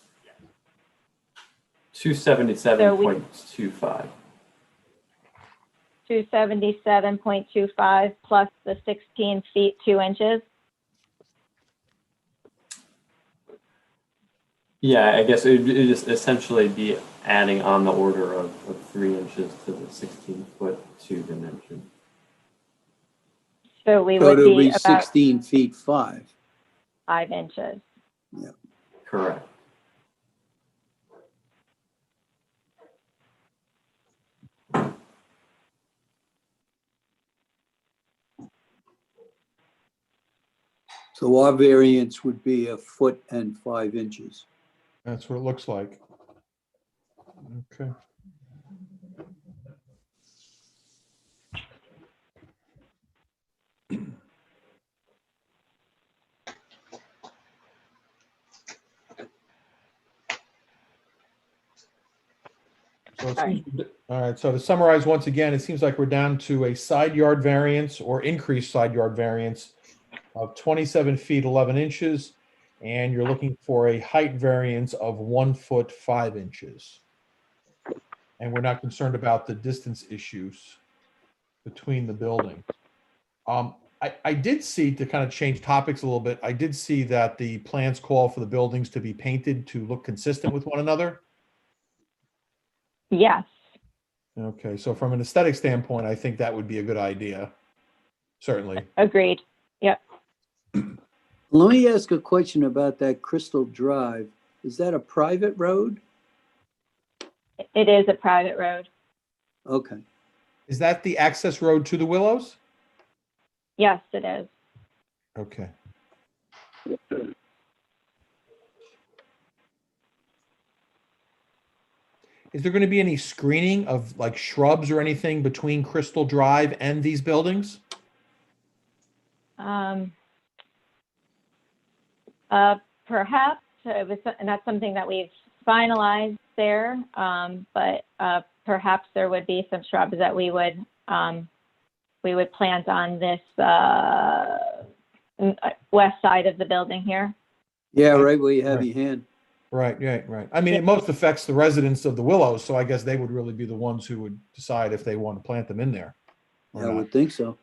277.25. 277.25 plus the 16 feet 2 inches? Yeah, I guess it would just essentially be adding on the order of 3 inches to the 16 foot 2 dimension. So we So would it'll be be about 16 feet 5. 5 inches. Yeah. Correct. So our variance would be 1 foot and 5 inches. That's what it looks like. Okay. So it Sorry. seems- All right, so to summarize once again, it seems like we're down to a side yard variance or increased side yard variance of 27 feet 11 inches, and you're looking for a height variance of 1 foot 5 inches. And we're not concerned about the distance issues between the buildings. I did see, to kind of change topics a little bit, I did see that the plans call for the buildings to be painted to look consistent with one another. Yes. Okay, so from an aesthetic standpoint, I think that would be a good idea. Certainly. Agreed. Yep. Let me ask a question about that Crystal Drive. Is that a private road? It is a private road. Okay. Is that the access road to the Willows? Yes, it is. Okay. Is there going to be any screening of like shrubs or anything between Crystal Drive and these buildings? Perhaps it was not something that we've finalized there, but perhaps there would be some shrubs that we would plant on this west side of the building here. Yeah, right where you have your hand. Right. I mean, it most affects the residents of the Willows, so I guess they would really be the ones who would decide if they want to plant them in there or I not. would think so.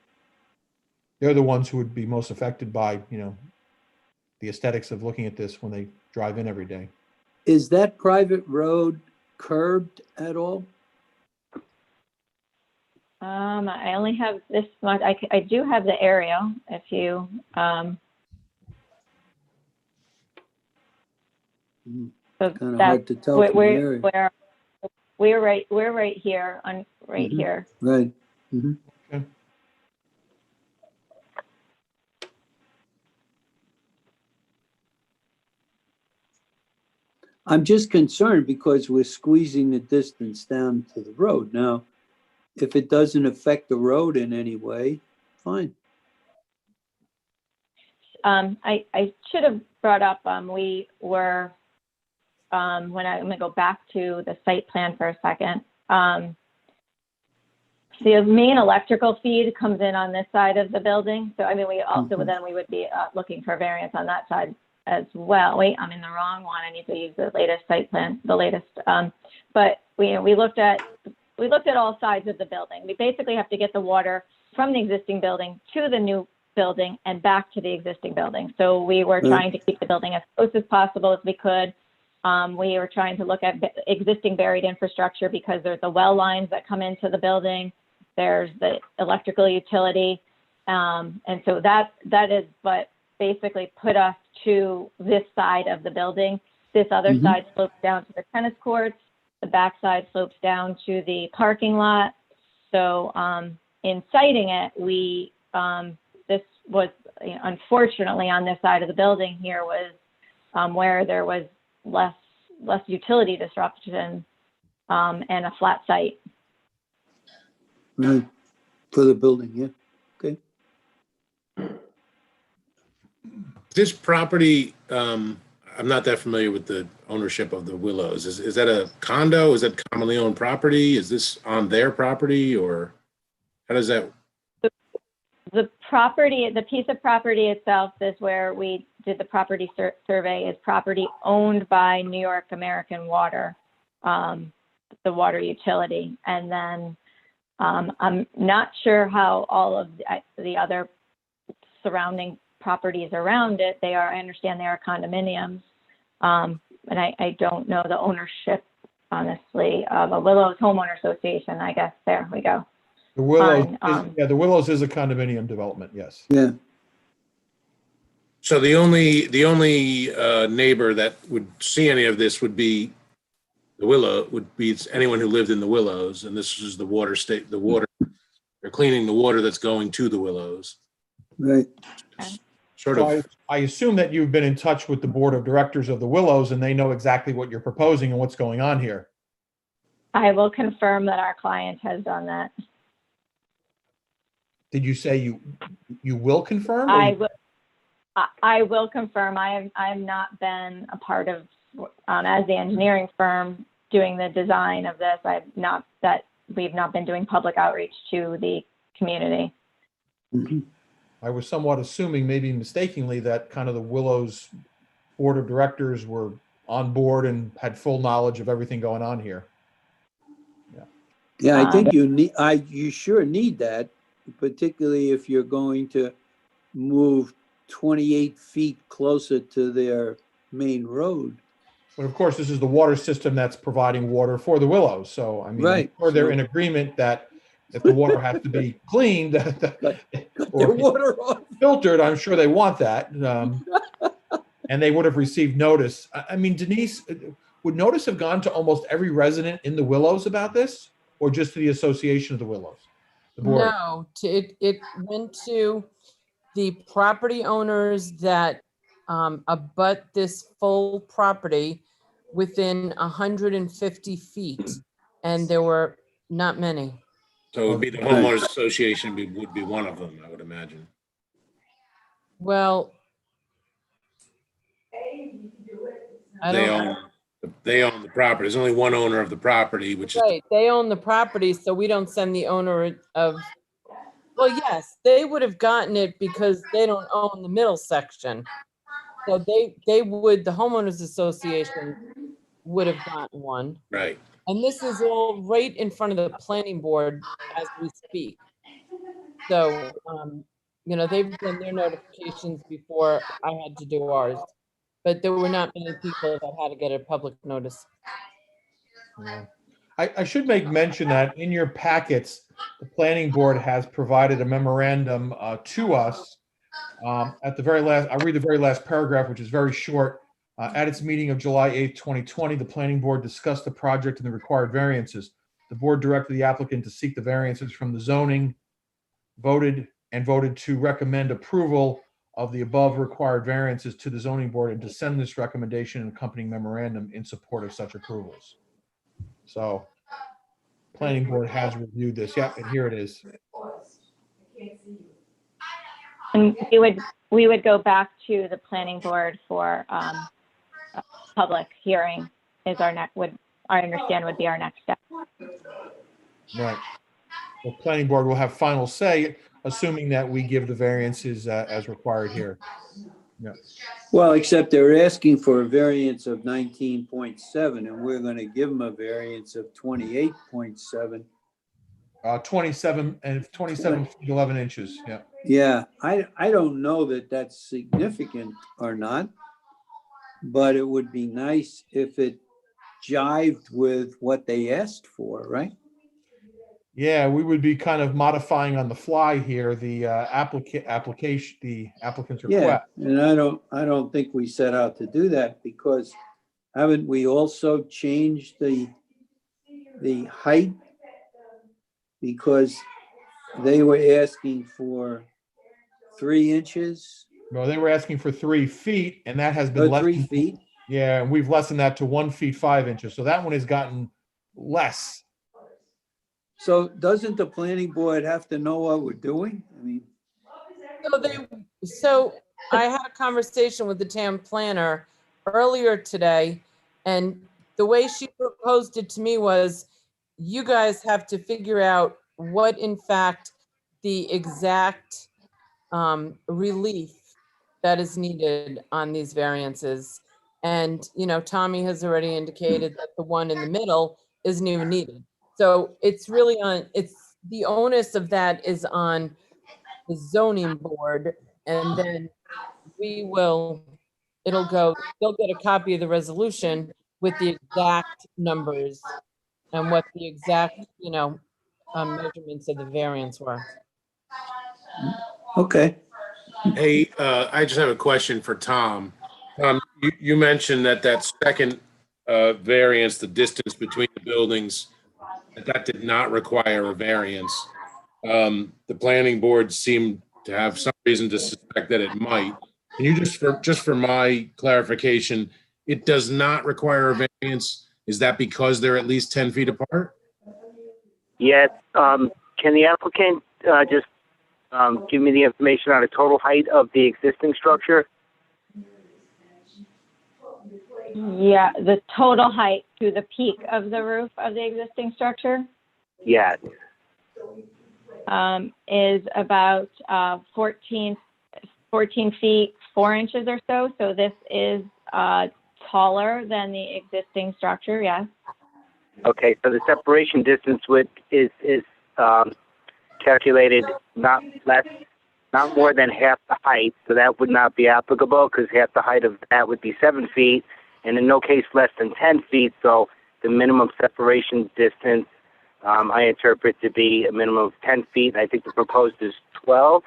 They're the ones who would be most affected by, the aesthetics of looking at this when they drive in every day. Is that private road curbed at all? I only have this much. I do have the aerial if you, so Kind of that's hard to tell from the area. we're right here on here. Right. Mhm. Okay. I'm just concerned because we're squeezing the distance down to the road. Now, if it doesn't affect the road in any way, fine. I should have brought up, we were, I'm gonna go back to the site plan for a second. The main electrical feed comes in on this side of the building. So, I mean, we also, then we would be looking for variance on that side as well. Wait, I'm in the wrong one. I need to use the latest site plan, the latest. But we looked at all sides of the building. We basically have to get the water from the existing building to the new building and back to the existing building. So we were trying to keep the building as close as possible as we could. We were trying to look at existing buried infrastructure because there's the well lines that come into the building. There's the electrical utility. And so that is what basically put us to this side of the building. This other side slopes down to the tennis courts. The back side slopes down to the parking lot. So in citing it, we this was unfortunately on this side of the building here was where there was less utility disruption and a flat site. Right. For the building, yeah. Okay. This property, I'm not that familiar with the ownership of the Willows. Is that a condo? Is that commonly owned property? Is this on their property, or how does that? The property, the piece of property itself is where we did the property survey, is property owned by New York American Water, the water utility. And then I'm not sure how all of the other surrounding properties around it, I understand they are condominiums. And I don't know the ownership, honestly, of a Willows Homeowner Association, I guess. There we go. The Willows, the Willows is a condominium development, yes. Yeah. So the only neighbor that would see any of this would be the Willow, would be anyone who lived in the Willows, and this is the water state. The water, they're cleaning the water that's going to the Willows. Right. Sort So of. I assume that you've been in touch with the board of directors of the Willows, and they know exactly what you're proposing and what's going on here. I will confirm that our client has done that. Did you say you will confirm? I will confirm. I have not been a part of, as the engineering firm, doing the design of this. We've not been doing public outreach to the community. I was somewhat assuming, maybe mistakenly, that kind of the Willows Board of Directors were on board and had full knowledge of everything going on here. Yeah, I think you sure need that, particularly if you're going to move 28 feet closer to their main road. But of course, this is the water system that's providing water for the Willows. So, I mean, Right. or they're in agreement that if the water has to be cleaned or water off. filtered, I'm sure they want that. And they would have received notice. I mean, Denise, would notice have gone to almost every resident in the Willows about this, or just to the Association of the Willows? The board? No, it went to the property owners that abut this full property within 150 feet, and there were not many. So it would be the homeowners association would be one of them, I would imagine. Well, They own the property. There's only one owner of the property, which is right. They own the property, so we don't send the owner of. Well, yes, they would have gotten it because they don't own the middle section. So they would, the homeowners association would have gotten one. right. And this is all right in front of the planning board as we speak. So, you know, they've done their notifications before I had to do ours. But there were not many people that had to get a public notice. Yeah. I should make mention that in your packets, the planning board has provided a memorandum to us. At the very last, I'll read the very last paragraph, which is very short. At its meeting of July 8th, 2020, the planning board discussed the project and the required variances. The board directed the applicant to seek the variances from the zoning, voted to recommend approval of the above required variances to the zoning board and to send this recommendation and accompanying memorandum in support of such approvals. So, planning board has reviewed this. Yeah, and here it is. And we would go back to the planning board for a public hearing is I understand would be our next step. Right. The planning board will have final say, assuming that we give the variances as required here. Yeah. Well, except they're asking for a variance of 19.7 and we're going to give them a variance of 28.7. 27 and 27 feet 11 inches. Yeah. Yeah, I don't know that that's significant or not, but it would be nice if it jived with what they asked for, right? Yeah, we would be kind of modifying on the fly here the application, the applicant's Yeah, request. and I don't think we set out to do that because haven't we also changed the height? Because they were asking for 3 inches. No, they were asking for 3 feet, and that has been less. 3 feet. Yeah, and we've lessened that to 1 feet 5 inches. So that one has gotten less. So doesn't the planning board have to know what we're doing? I mean, So I had a conversation with the town planner earlier today, and the way she proposed it to me was, you guys have to figure out what in fact the exact relief that is needed on these variances. And, you know, Tommy has already indicated that the one in the middle isn't even needed. So it's really it's the onus of that is on the zoning board, and then they'll get a copy of the resolution with the exact numbers and what the exact, you know, measurements of the variance were. okay. Hey, I just have a question for Tom. You mentioned that second variance, the distance between the buildings, that did not require a variance. The planning board seemed to have some reason to suspect that it might. Can you just for my clarification, it does not require a variance? Is that because they're at least 10 feet apart? Yes. Can the applicant just give me the information on the total height of the existing structure? Yeah, the total height to the peak of the roof of the existing structure Yes. is about 14 feet 4 inches or so. So this is taller than the existing structure. Yes. Okay, so the separation distance is calculated not more than half the height, so that would not be applicable because half the height of that would be 7 feet, and in no case less than 10 feet. So the minimum separation distance I interpret to be a minimum of 10 feet. I think the proposed is 12.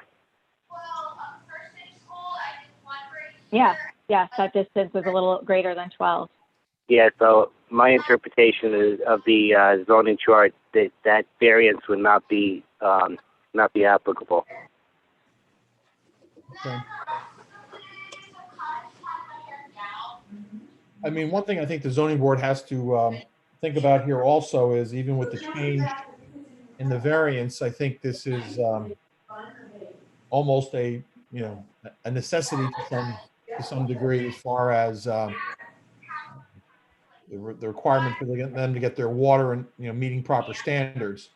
Yes, that distance is a little greater than 12. Yeah, so my interpretation of the zoning chart that variance would not be applicable. Okay. I mean, one thing I think the zoning board has to think about here also is even with the change in the variance, I think this is almost a necessity to some degree as far as the requirement for them to get their water and meeting proper standards.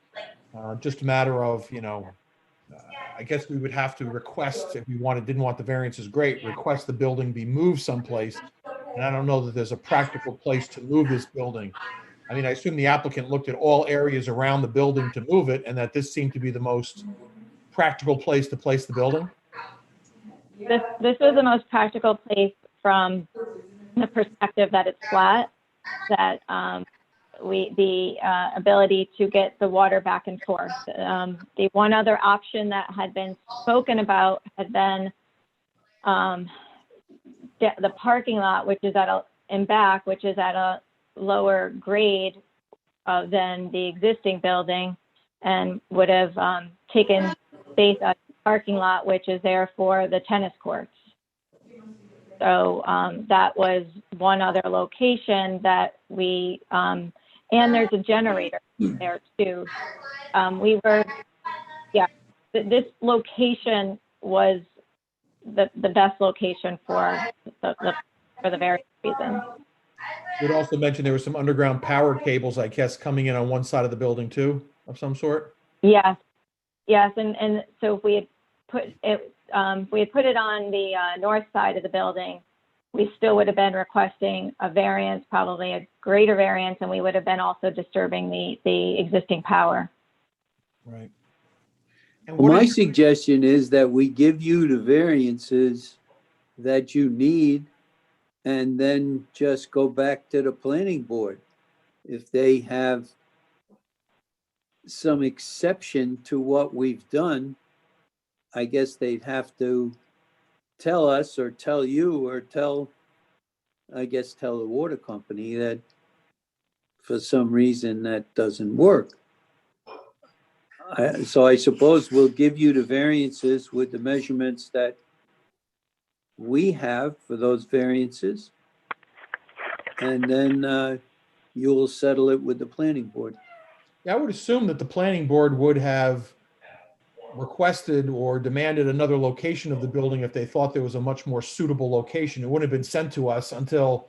Just a matter of I guess we would have to request, if we didn't want the variances, great, request the building be moved someplace. And I don't know that there's a practical place to move this building. I mean, I assume the applicant looked at all areas around the building to move it, and that this seemed to be the most practical place to place the building. This is the most practical place from the perspective that it's flat, that the ability to get the water back and forth. The one other option that had been spoken about had been the parking lot, which is in back, which is at a lower grade than the existing building, and would have taken space at the parking lot, which is there for the tennis courts. So that was one other location that we, and there's a generator there too. This location was the best location for the various reasons. You would also mention there were some underground power cables, I guess, coming in on one side of the building too, of some sort. Yes, and so if we had put it, on the north side of the building, we still would have been requesting a variance, probably a greater variance, and we would have been also disturbing the existing power. Right. Well, my suggestion is that we give you the variances that you need and then just go back to the planning board. If they have some exception to what we've done, I guess they'd have to tell us or tell you or tell the water company that for some reason that doesn't work. So I suppose we'll give you the variances with the measurements that we have for those variances. And then you'll settle it with the planning board. Yeah, I would assume that the planning board would have requested or demanded another location of the building if they thought there was a much more suitable location. It wouldn't have been sent to us until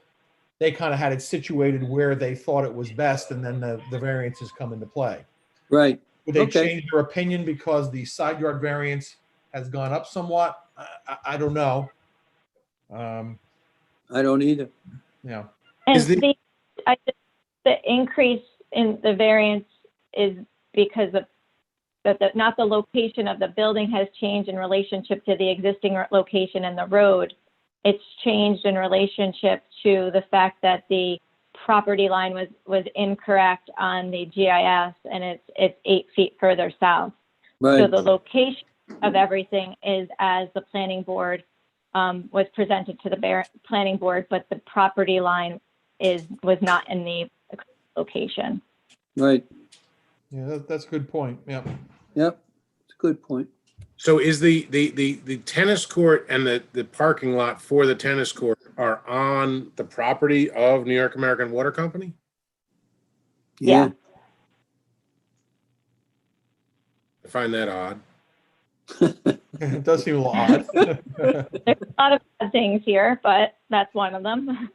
they kind of had it situated where they thought it was best, and then the variances come into play. Right. Would they change their opinion because the side yard variance has gone up somewhat? I don't know. I don't either. Yeah. And the increase in the variance is because of not the location of the building has changed in relationship to the existing location and the road. It's changed in relationship to the fact that the property line was incorrect on the GIS, and it's 8 feet further south. Right. So the location of everything is as the planning board was presented to the planning board, but the property line was not in the location. Right. Yeah, that's a good point. Yeah. Yep. It's a good point. So is the tennis court and the parking lot for the tennis court are on the property of New York American Water Company? Yeah. I find that odd. It does seem a little odd. There's a lot of bad things here, but that's one of them.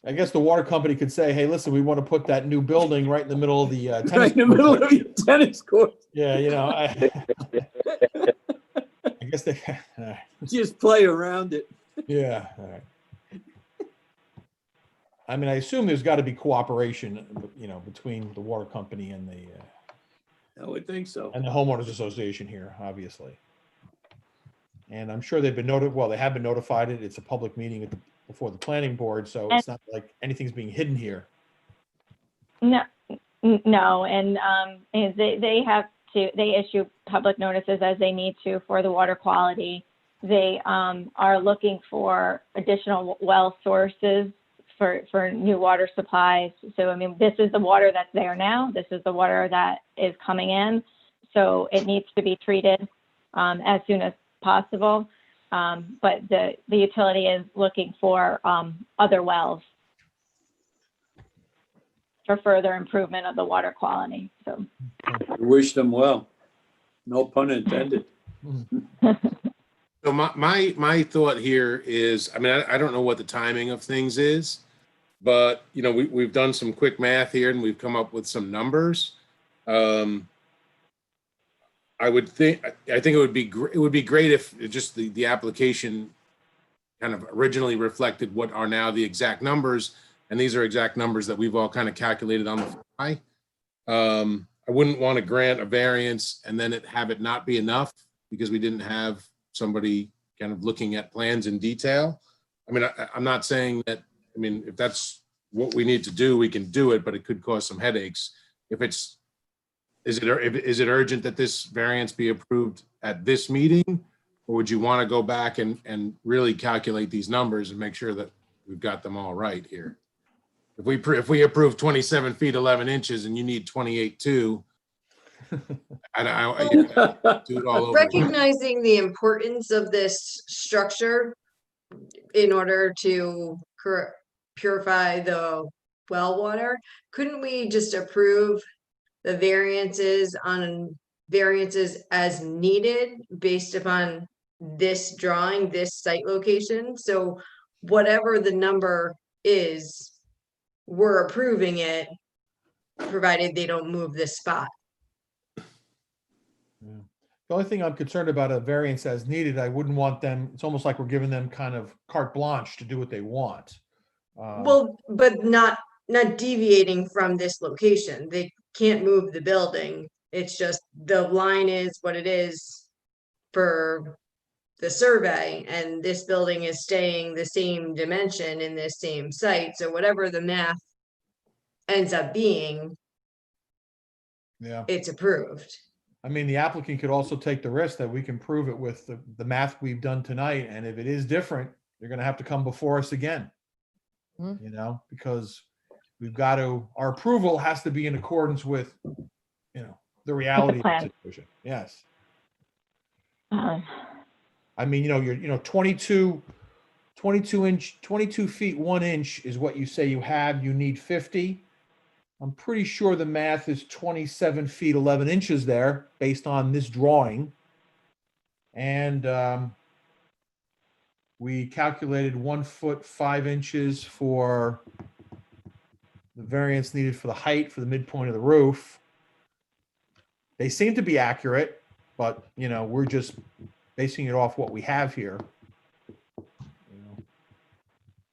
I guess the water company could say, hey, listen, we want to put that new building right in the middle of the tennis Right in the court. middle of your tennis court. Yeah, I guess they, all right. Just play around it. Yeah, all right. I mean, I assume there's got to be cooperation, between the water company and I would think so. the homeowners association here, obviously. And I'm sure they've been they have been notified. It's a public meeting before the planning board, so it's not like anything's being hidden here. No, and they issue public notices as they need to for the water quality. They are looking for additional well sources for new water supplies. So, I mean, this is the water that's there now. This is the water that is coming in. So it needs to be treated as soon as possible. But the utility is looking for other wells for further improvement of the water quality. So I wish them well. No pun intended. So my thought here is, I mean, I don't know what the timing of things is, but we've done some quick math here and we've come up with some numbers. I think it would be great if just the application kind of originally reflected what are now the exact numbers, and these are exact numbers that we've all kind of calculated on the fly. I wouldn't want to grant a variance and then have it not be enough because we didn't have somebody kind of looking at plans in detail. I mean, I'm not saying that, I mean, if that's what we need to do, we can do it, but it could cause some headaches. Is it urgent that this variance be approved at this meeting? Or would you want to go back and really calculate these numbers and make sure that we've got them all right here? If we approve 27 feet, 11 inches and you need 28.2, I do it all over again. Recognizing the importance of this structure in order to purify the well water, couldn't we just approve the variances as needed based upon this drawing, this site location? So whatever the number is, we're approving it, provided they don't move this spot. The only thing I'm concerned about a variance as needed, I wouldn't want them, it's almost like we're giving them kind of carte blanche to do what they want. Well, but not deviating from this location. They can't move the building. It's just the line is what it is for the survey, and this building is staying the same dimension in this same site. So whatever the math ends up being, Yeah. it's approved. I mean, the applicant could also take the risk that we can prove it with the math we've done tonight. And if it is different, they're going to have to come before us again, because we've got to, our approval has to be in accordance with, the reality of the situation. Yes. I mean, you're 22 feet, 1 inch is what you say you have. You need 50. I'm pretty sure the math is 27 feet, 11 inches there based on this drawing. And we calculated 1 foot, 5 inches for the variance needed for the height for the midpoint of the roof. They seem to be accurate, but we're just basing it off what we have here.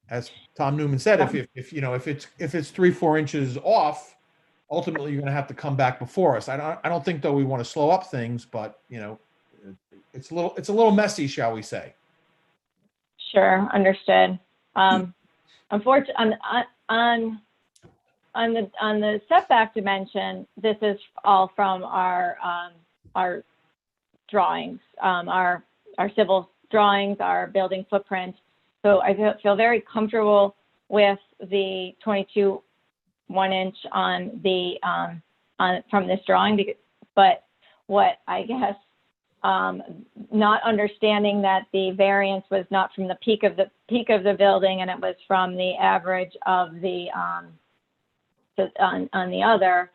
As Tom Newman said, if it's 3-4 inches off, ultimately you're going to have to come back before us. I don't think though we want to slow up things, but it's a little messy, shall we say? Sure, understood. Unfortunately, on the setback dimension, this is all from our drawings, our civil drawings, our building footprint. So I feel very comfortable with the 22 1 inch on the from this drawing, but what I guess not understanding that the variance was not from the peak of the building, and it was from the average of the on the other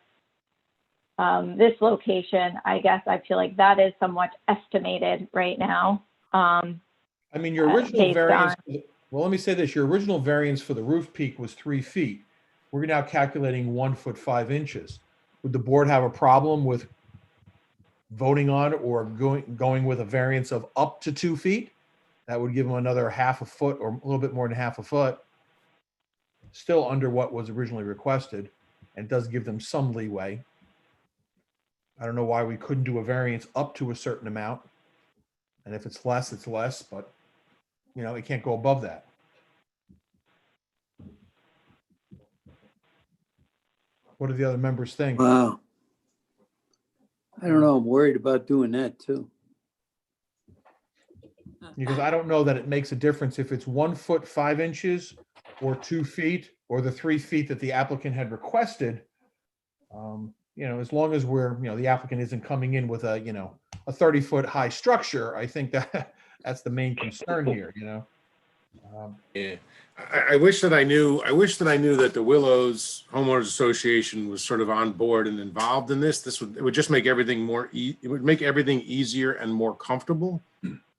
this location. I guess I feel like that is somewhat estimated right now. I mean, your original based variance, on- well, let me say this, your original variance for the roof peak was 3 feet. We're now calculating 1 foot 5 inches. Would the board have a problem with voting on or going with a variance of up to 2 feet? That would give them another half a foot or a little bit more than half a foot. Still under what was originally requested, and does give them some leeway. I don't know why we couldn't do a variance up to a certain amount. And if it's less, it's less, but you know, it can't go above that. What do the other members think? Wow. I don't know. I'm worried about doing that too. Because I don't know that it makes a difference if it's 1 foot 5 inches or 2 feet or the 3 feet that the applicant had requested. You know, as long as we're, you know, the applicant isn't coming in with a, you know, a 30-foot high structure, I think that that's the main concern here, you know? Yeah, I wish that I knew that the Willows Homeowners Association was sort of on board and involved in this. It would just make everything it would make everything easier and more comfortable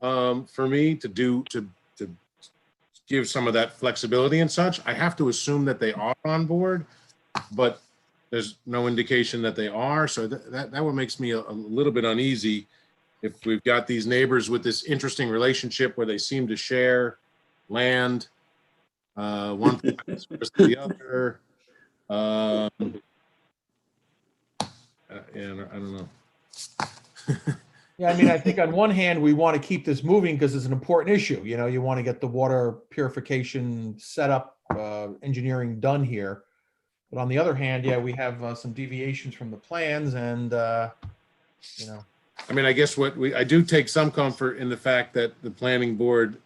for me to give some of that flexibility and such. I have to assume that they are on board, but there's no indication that they are. So that what makes me a little bit uneasy. If we've got these neighbors with this interesting relationship where they seem to share land, one versus the other. And I don't know. Yeah, I mean, I think on one hand, we want to keep this moving because it's an important issue. You know, you want to get the water purification setup, engineering done here. But on the other hand, yeah, we have some deviations from the plans and, you know. I mean, I guess I do take some comfort in the fact that the planning board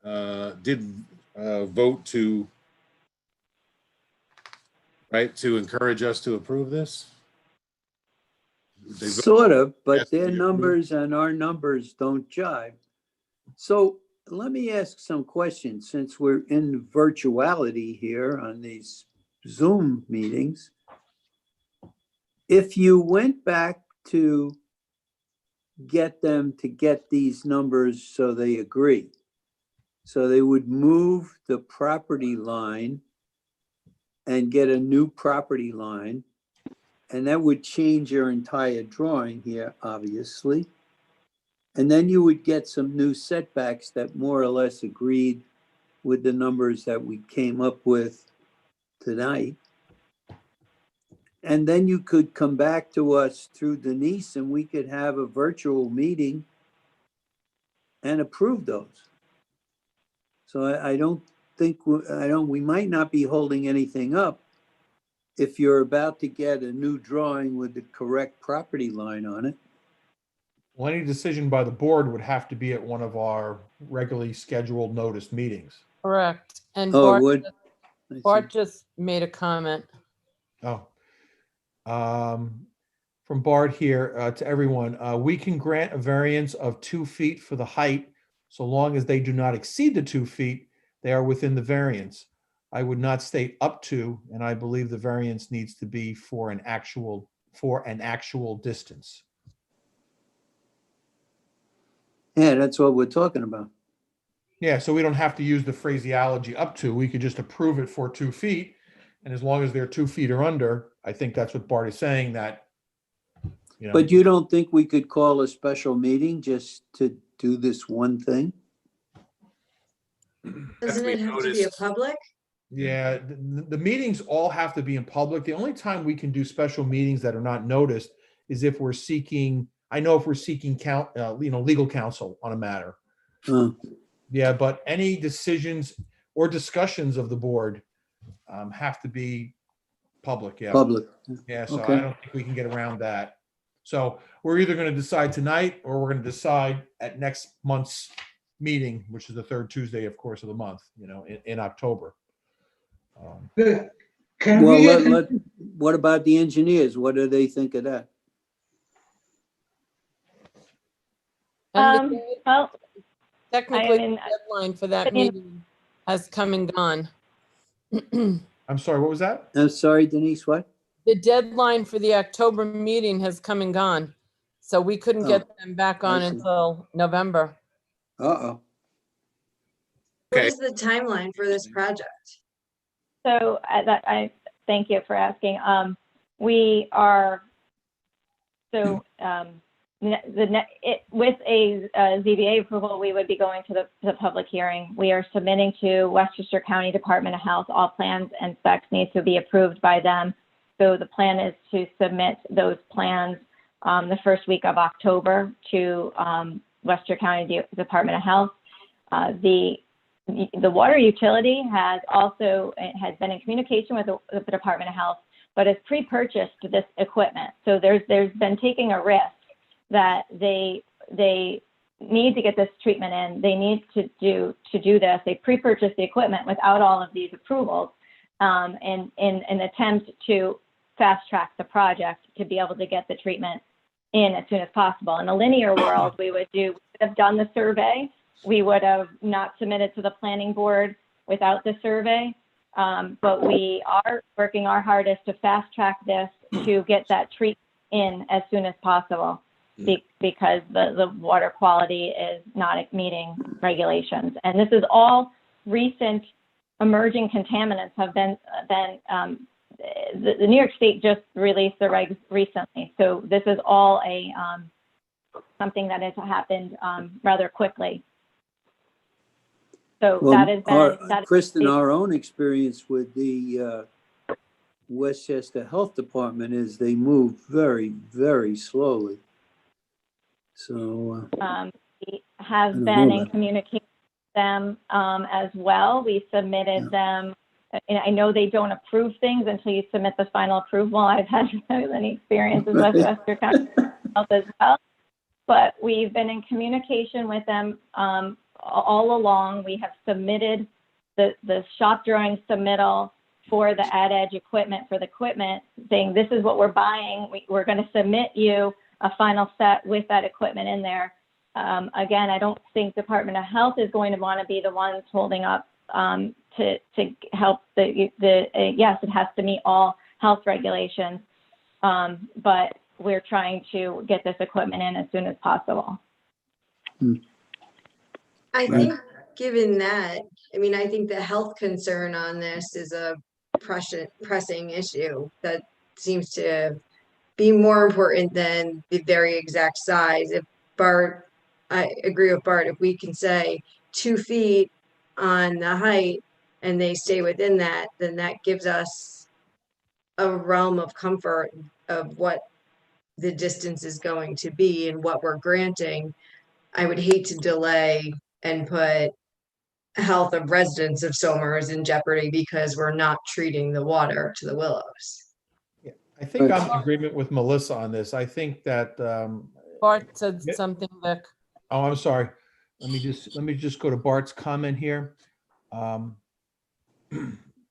did vote to encourage us to approve this. Sort of, but Yes, their we numbers and our numbers don't jive. So let me ask some questions since we're in virtuality here on these Zoom meetings. If you went back to get them to get these numbers so they agree, so they would move the property line and get a new property line, and that would change your entire drawing here, obviously. And then you would get some new setbacks that more or less agreed with the numbers that we came up with tonight. And then you could come back to us through Denise and we could have a virtual meeting and approve those. So I don't think, we might not be holding anything up if you're about to get a new drawing with the correct property line on it. Well, any decision by the board would have to be at one of our regularly scheduled notice meetings. Correct. And Oh, it would? Bart just made a comment. Oh. From Bart here to everyone, we can grant a variance of 2 feet for the height so long as they do not exceed the 2 feet, they are within the variance. I would not state up to, and I believe the variance needs to be for an actual distance. Yeah, that's what we're talking about. Yeah, so we don't have to use the phraseology up to, we could just approve it for 2 feet. And as long as they're 2 feet or under, I think that's what Bart is saying, that, you know. But you don't think we could call a special meeting just to do this one thing? Doesn't it have to be a public? Yeah, the meetings all have to be in public. The only time we can do special meetings that are not noticed is if we're seeking, if we're seeking legal counsel on a matter. Yeah, but any decisions or discussions of the board have to be public. Yeah. Public. Yeah, so Okay. I don't think we can get around that. So we're either going to decide tonight or we're going to decide at next month's meeting, which is the third Tuesday, of course, of the month, in October. What about the engineers? What do they think of that? Technically, the deadline for that meeting has come and gone. I'm sorry, what was that? I'm sorry, Denise, what? The deadline for the October meeting has come and gone. So we couldn't get them back on I see. until November. Uh-oh. What is the timeline for this project? So I thank you for asking. We are, so with a ZBA approval, we would be going to the public hearing. We are submitting to Westchester County Department of Health. All plans and specs need to be approved by them. So the plan is to submit those plans the first week of October to Westchester County Department of Health. The water utility has been in communication with the Department of Health, but has pre-purchased this equipment. So there's been taking a risk that they need to get this treatment in. They need to do this. They pre-purchased the equipment without all of these approvals in an attempt to fast track the project to be able to get the treatment in as soon as possible. In a linear world, we would have done the survey. We would have not submitted to the planning board without the survey. But we are working our hardest to fast track this to get that treatment in as soon as possible because the water quality is not meeting regulations. And this is all recent emerging contaminants have been the New York State just released the regs recently. So this is all something that has happened rather quickly. So Well, that has been, Kristen, our own experience with the Westchester Health Department is they move very, very slowly. So we have been in communication with them as well. We submitted them. And I know they don't approve things until you submit the final approval. I've had many experiences with Westchester County Health as well. But we've been in communication with them all along. We have submitted the shop drawing submittal for the AdEdge equipment, saying this is what we're buying. We're going to submit you a final set with that equipment in there. Again, I don't think Department of Health is going to want to be the ones holding up to help yes, it has to meet all health regulations, but we're trying to get this equipment in as soon as possible. I think given that, I think the health concern on this is a pressing issue that seems to be more important than the very exact size. I agree with Bart, if we can say 2 feet on the height and they stay within that, then that gives us a realm of comfort of what the distance is going to be and what we're granting. I would hate to delay and put health of residents of Somers in jeopardy because we're not treating the water to the Willows. Yeah, I think I'm in agreement with Melissa on this. I think that Bart said something, Vic. oh, I'm sorry. Let me just go to Bart's comment here.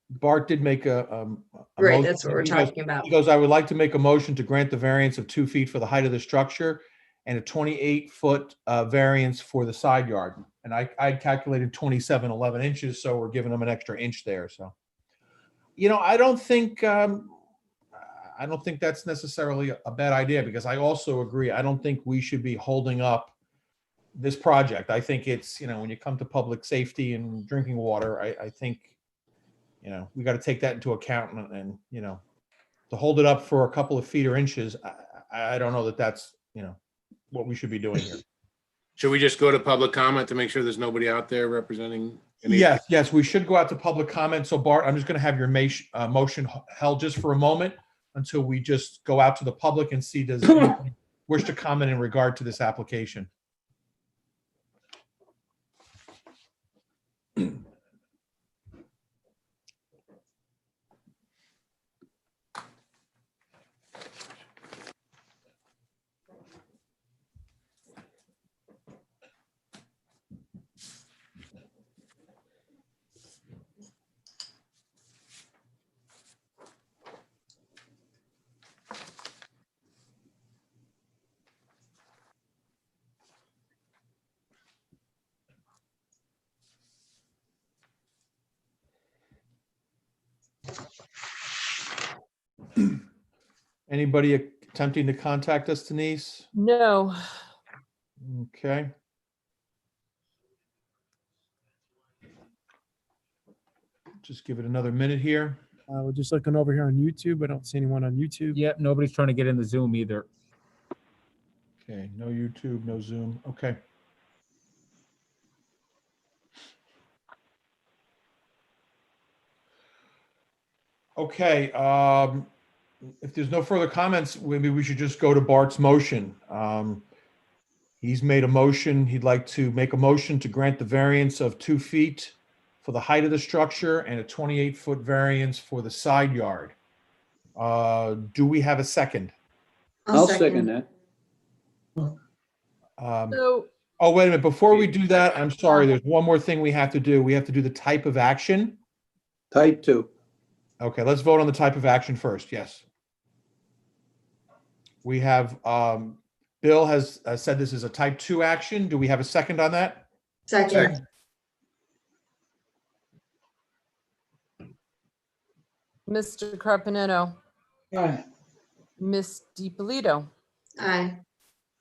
Bart did make a Right, motion. that's what we're talking about. He goes, I would like to make a motion to grant the variance of 2 feet for the height of the structure and a 28-foot variance for the side yard. And I calculated 27, 11 inches, so we're giving them an extra inch there. So, I don't think that's necessarily a bad idea, because I also agree. I don't think we should be holding up this project. I think it's, when you come to public safety and drinking water, I think, we got to take that into account, and to hold it up for a couple of feet or inches, I don't know that that's, what we should be doing here. Should we just go to public comment to make sure there's nobody out there representing? Yes, we should go out to public comment. So Bart, I'm just going to have your motion held just for a moment until we just go out to the public and see, does anybody wish to comment in regard to this application? Anybody attempting to contact us, Denise? No. Okay. Just give it another minute here. We're just looking over here on YouTube. I don't see anyone on YouTube. Yep, nobody's trying to get in the Zoom either. Okay, no YouTube, no Zoom. Okay. Okay, if there's no further comments, maybe we should just go to Bart's motion. He's made a motion. He'd like to make a motion to grant the variance of 2 feet for the height of the structure and a 28-foot variance for the side yard. Do we have a second? I'll second that. So, Oh, wait a minute. Before we do that, I'm sorry. There's one more thing we have to do. We have to do the type of action. Type 2. Okay, let's vote on the type of action first. Yes. We have, Bill has said this is a type 2 action. Do we have a second on that? Second. Mr. Carpenetto, Aye. Ms. DiPolito, Aye.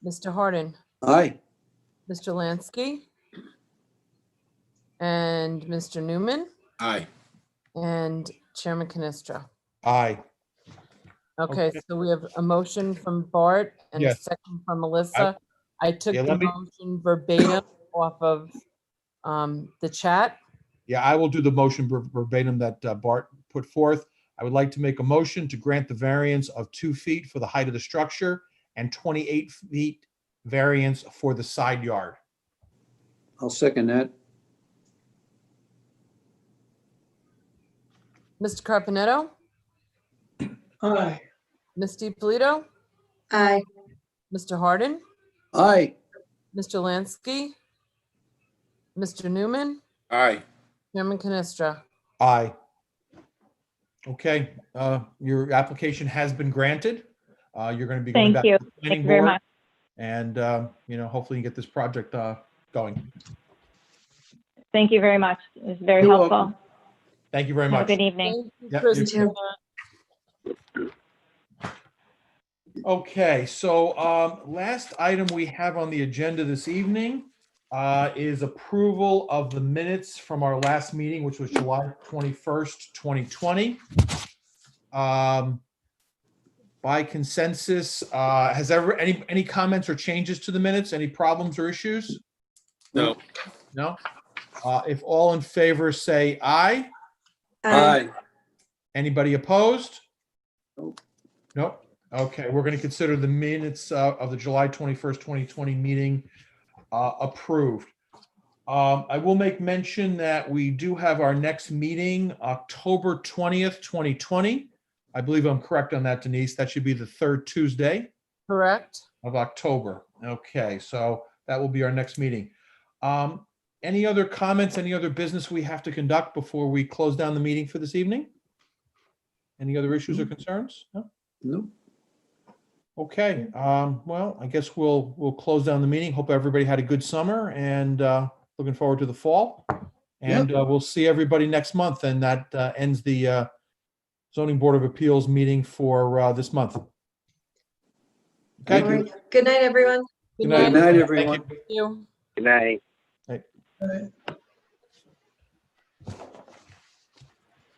Mr. Harden, Aye. Mr. Lansky, and Mr. Newman, Aye. and Chairman Canestra. Aye. Okay, Okay. so we have a motion from Bart and a Yes. second from Melissa. I took Yeah, the let me- motion verbatim off of the chat. Yeah, I will do the motion verbatim that Bart put forth. I would like to make a motion to grant the variance of 2 feet for the height of the structure and 28 feet variance for the side yard. I'll second that. Mr. Carpenetto, Aye. Ms. DiPolito, Aye. Mr. Harden, Aye. Mr. Lansky, Mr. Newman, Aye. Chairman Canestra. Aye. Okay, your application has been granted. You're going to be going Thank back you. to the Thank planning you very board. much. And, hopefully you can get this project going. Thank you very much. It was very You're helpful. welcome. Thank you very Have a much. good evening. Thank you, Yep, Chris. you too. Okay, so last item we have on the agenda this evening is approval of the minutes from our last meeting, which was July 21st, 2020. By consensus, has any comments or changes to the minutes? Any problems or issues? No. No? If all in favor, say aye. Aye. Anybody opposed? Nope. Nope. Okay, we're going to consider the minutes of the July 21st, 2020 meeting approved. I will make mention that we do have our next meeting, October 20th, 2020. I believe I'm correct on that, Denise. That should be the third Tuesday Correct. of October. Okay, so that will be our next meeting. Any other comments, any other business we have to conduct before we close down the meeting for this evening? Any other issues or concerns? No? Nope. Okay, well, I guess we'll close down the meeting. Hope everybody had a good summer and looking forward to the fall. And we'll see everybody next month. And that ends the Zoning Board of Appeals meeting for this month. Okay. All right. Good night, everyone. Good Good night, everyone. Thank you. Good night. Hey. Aye.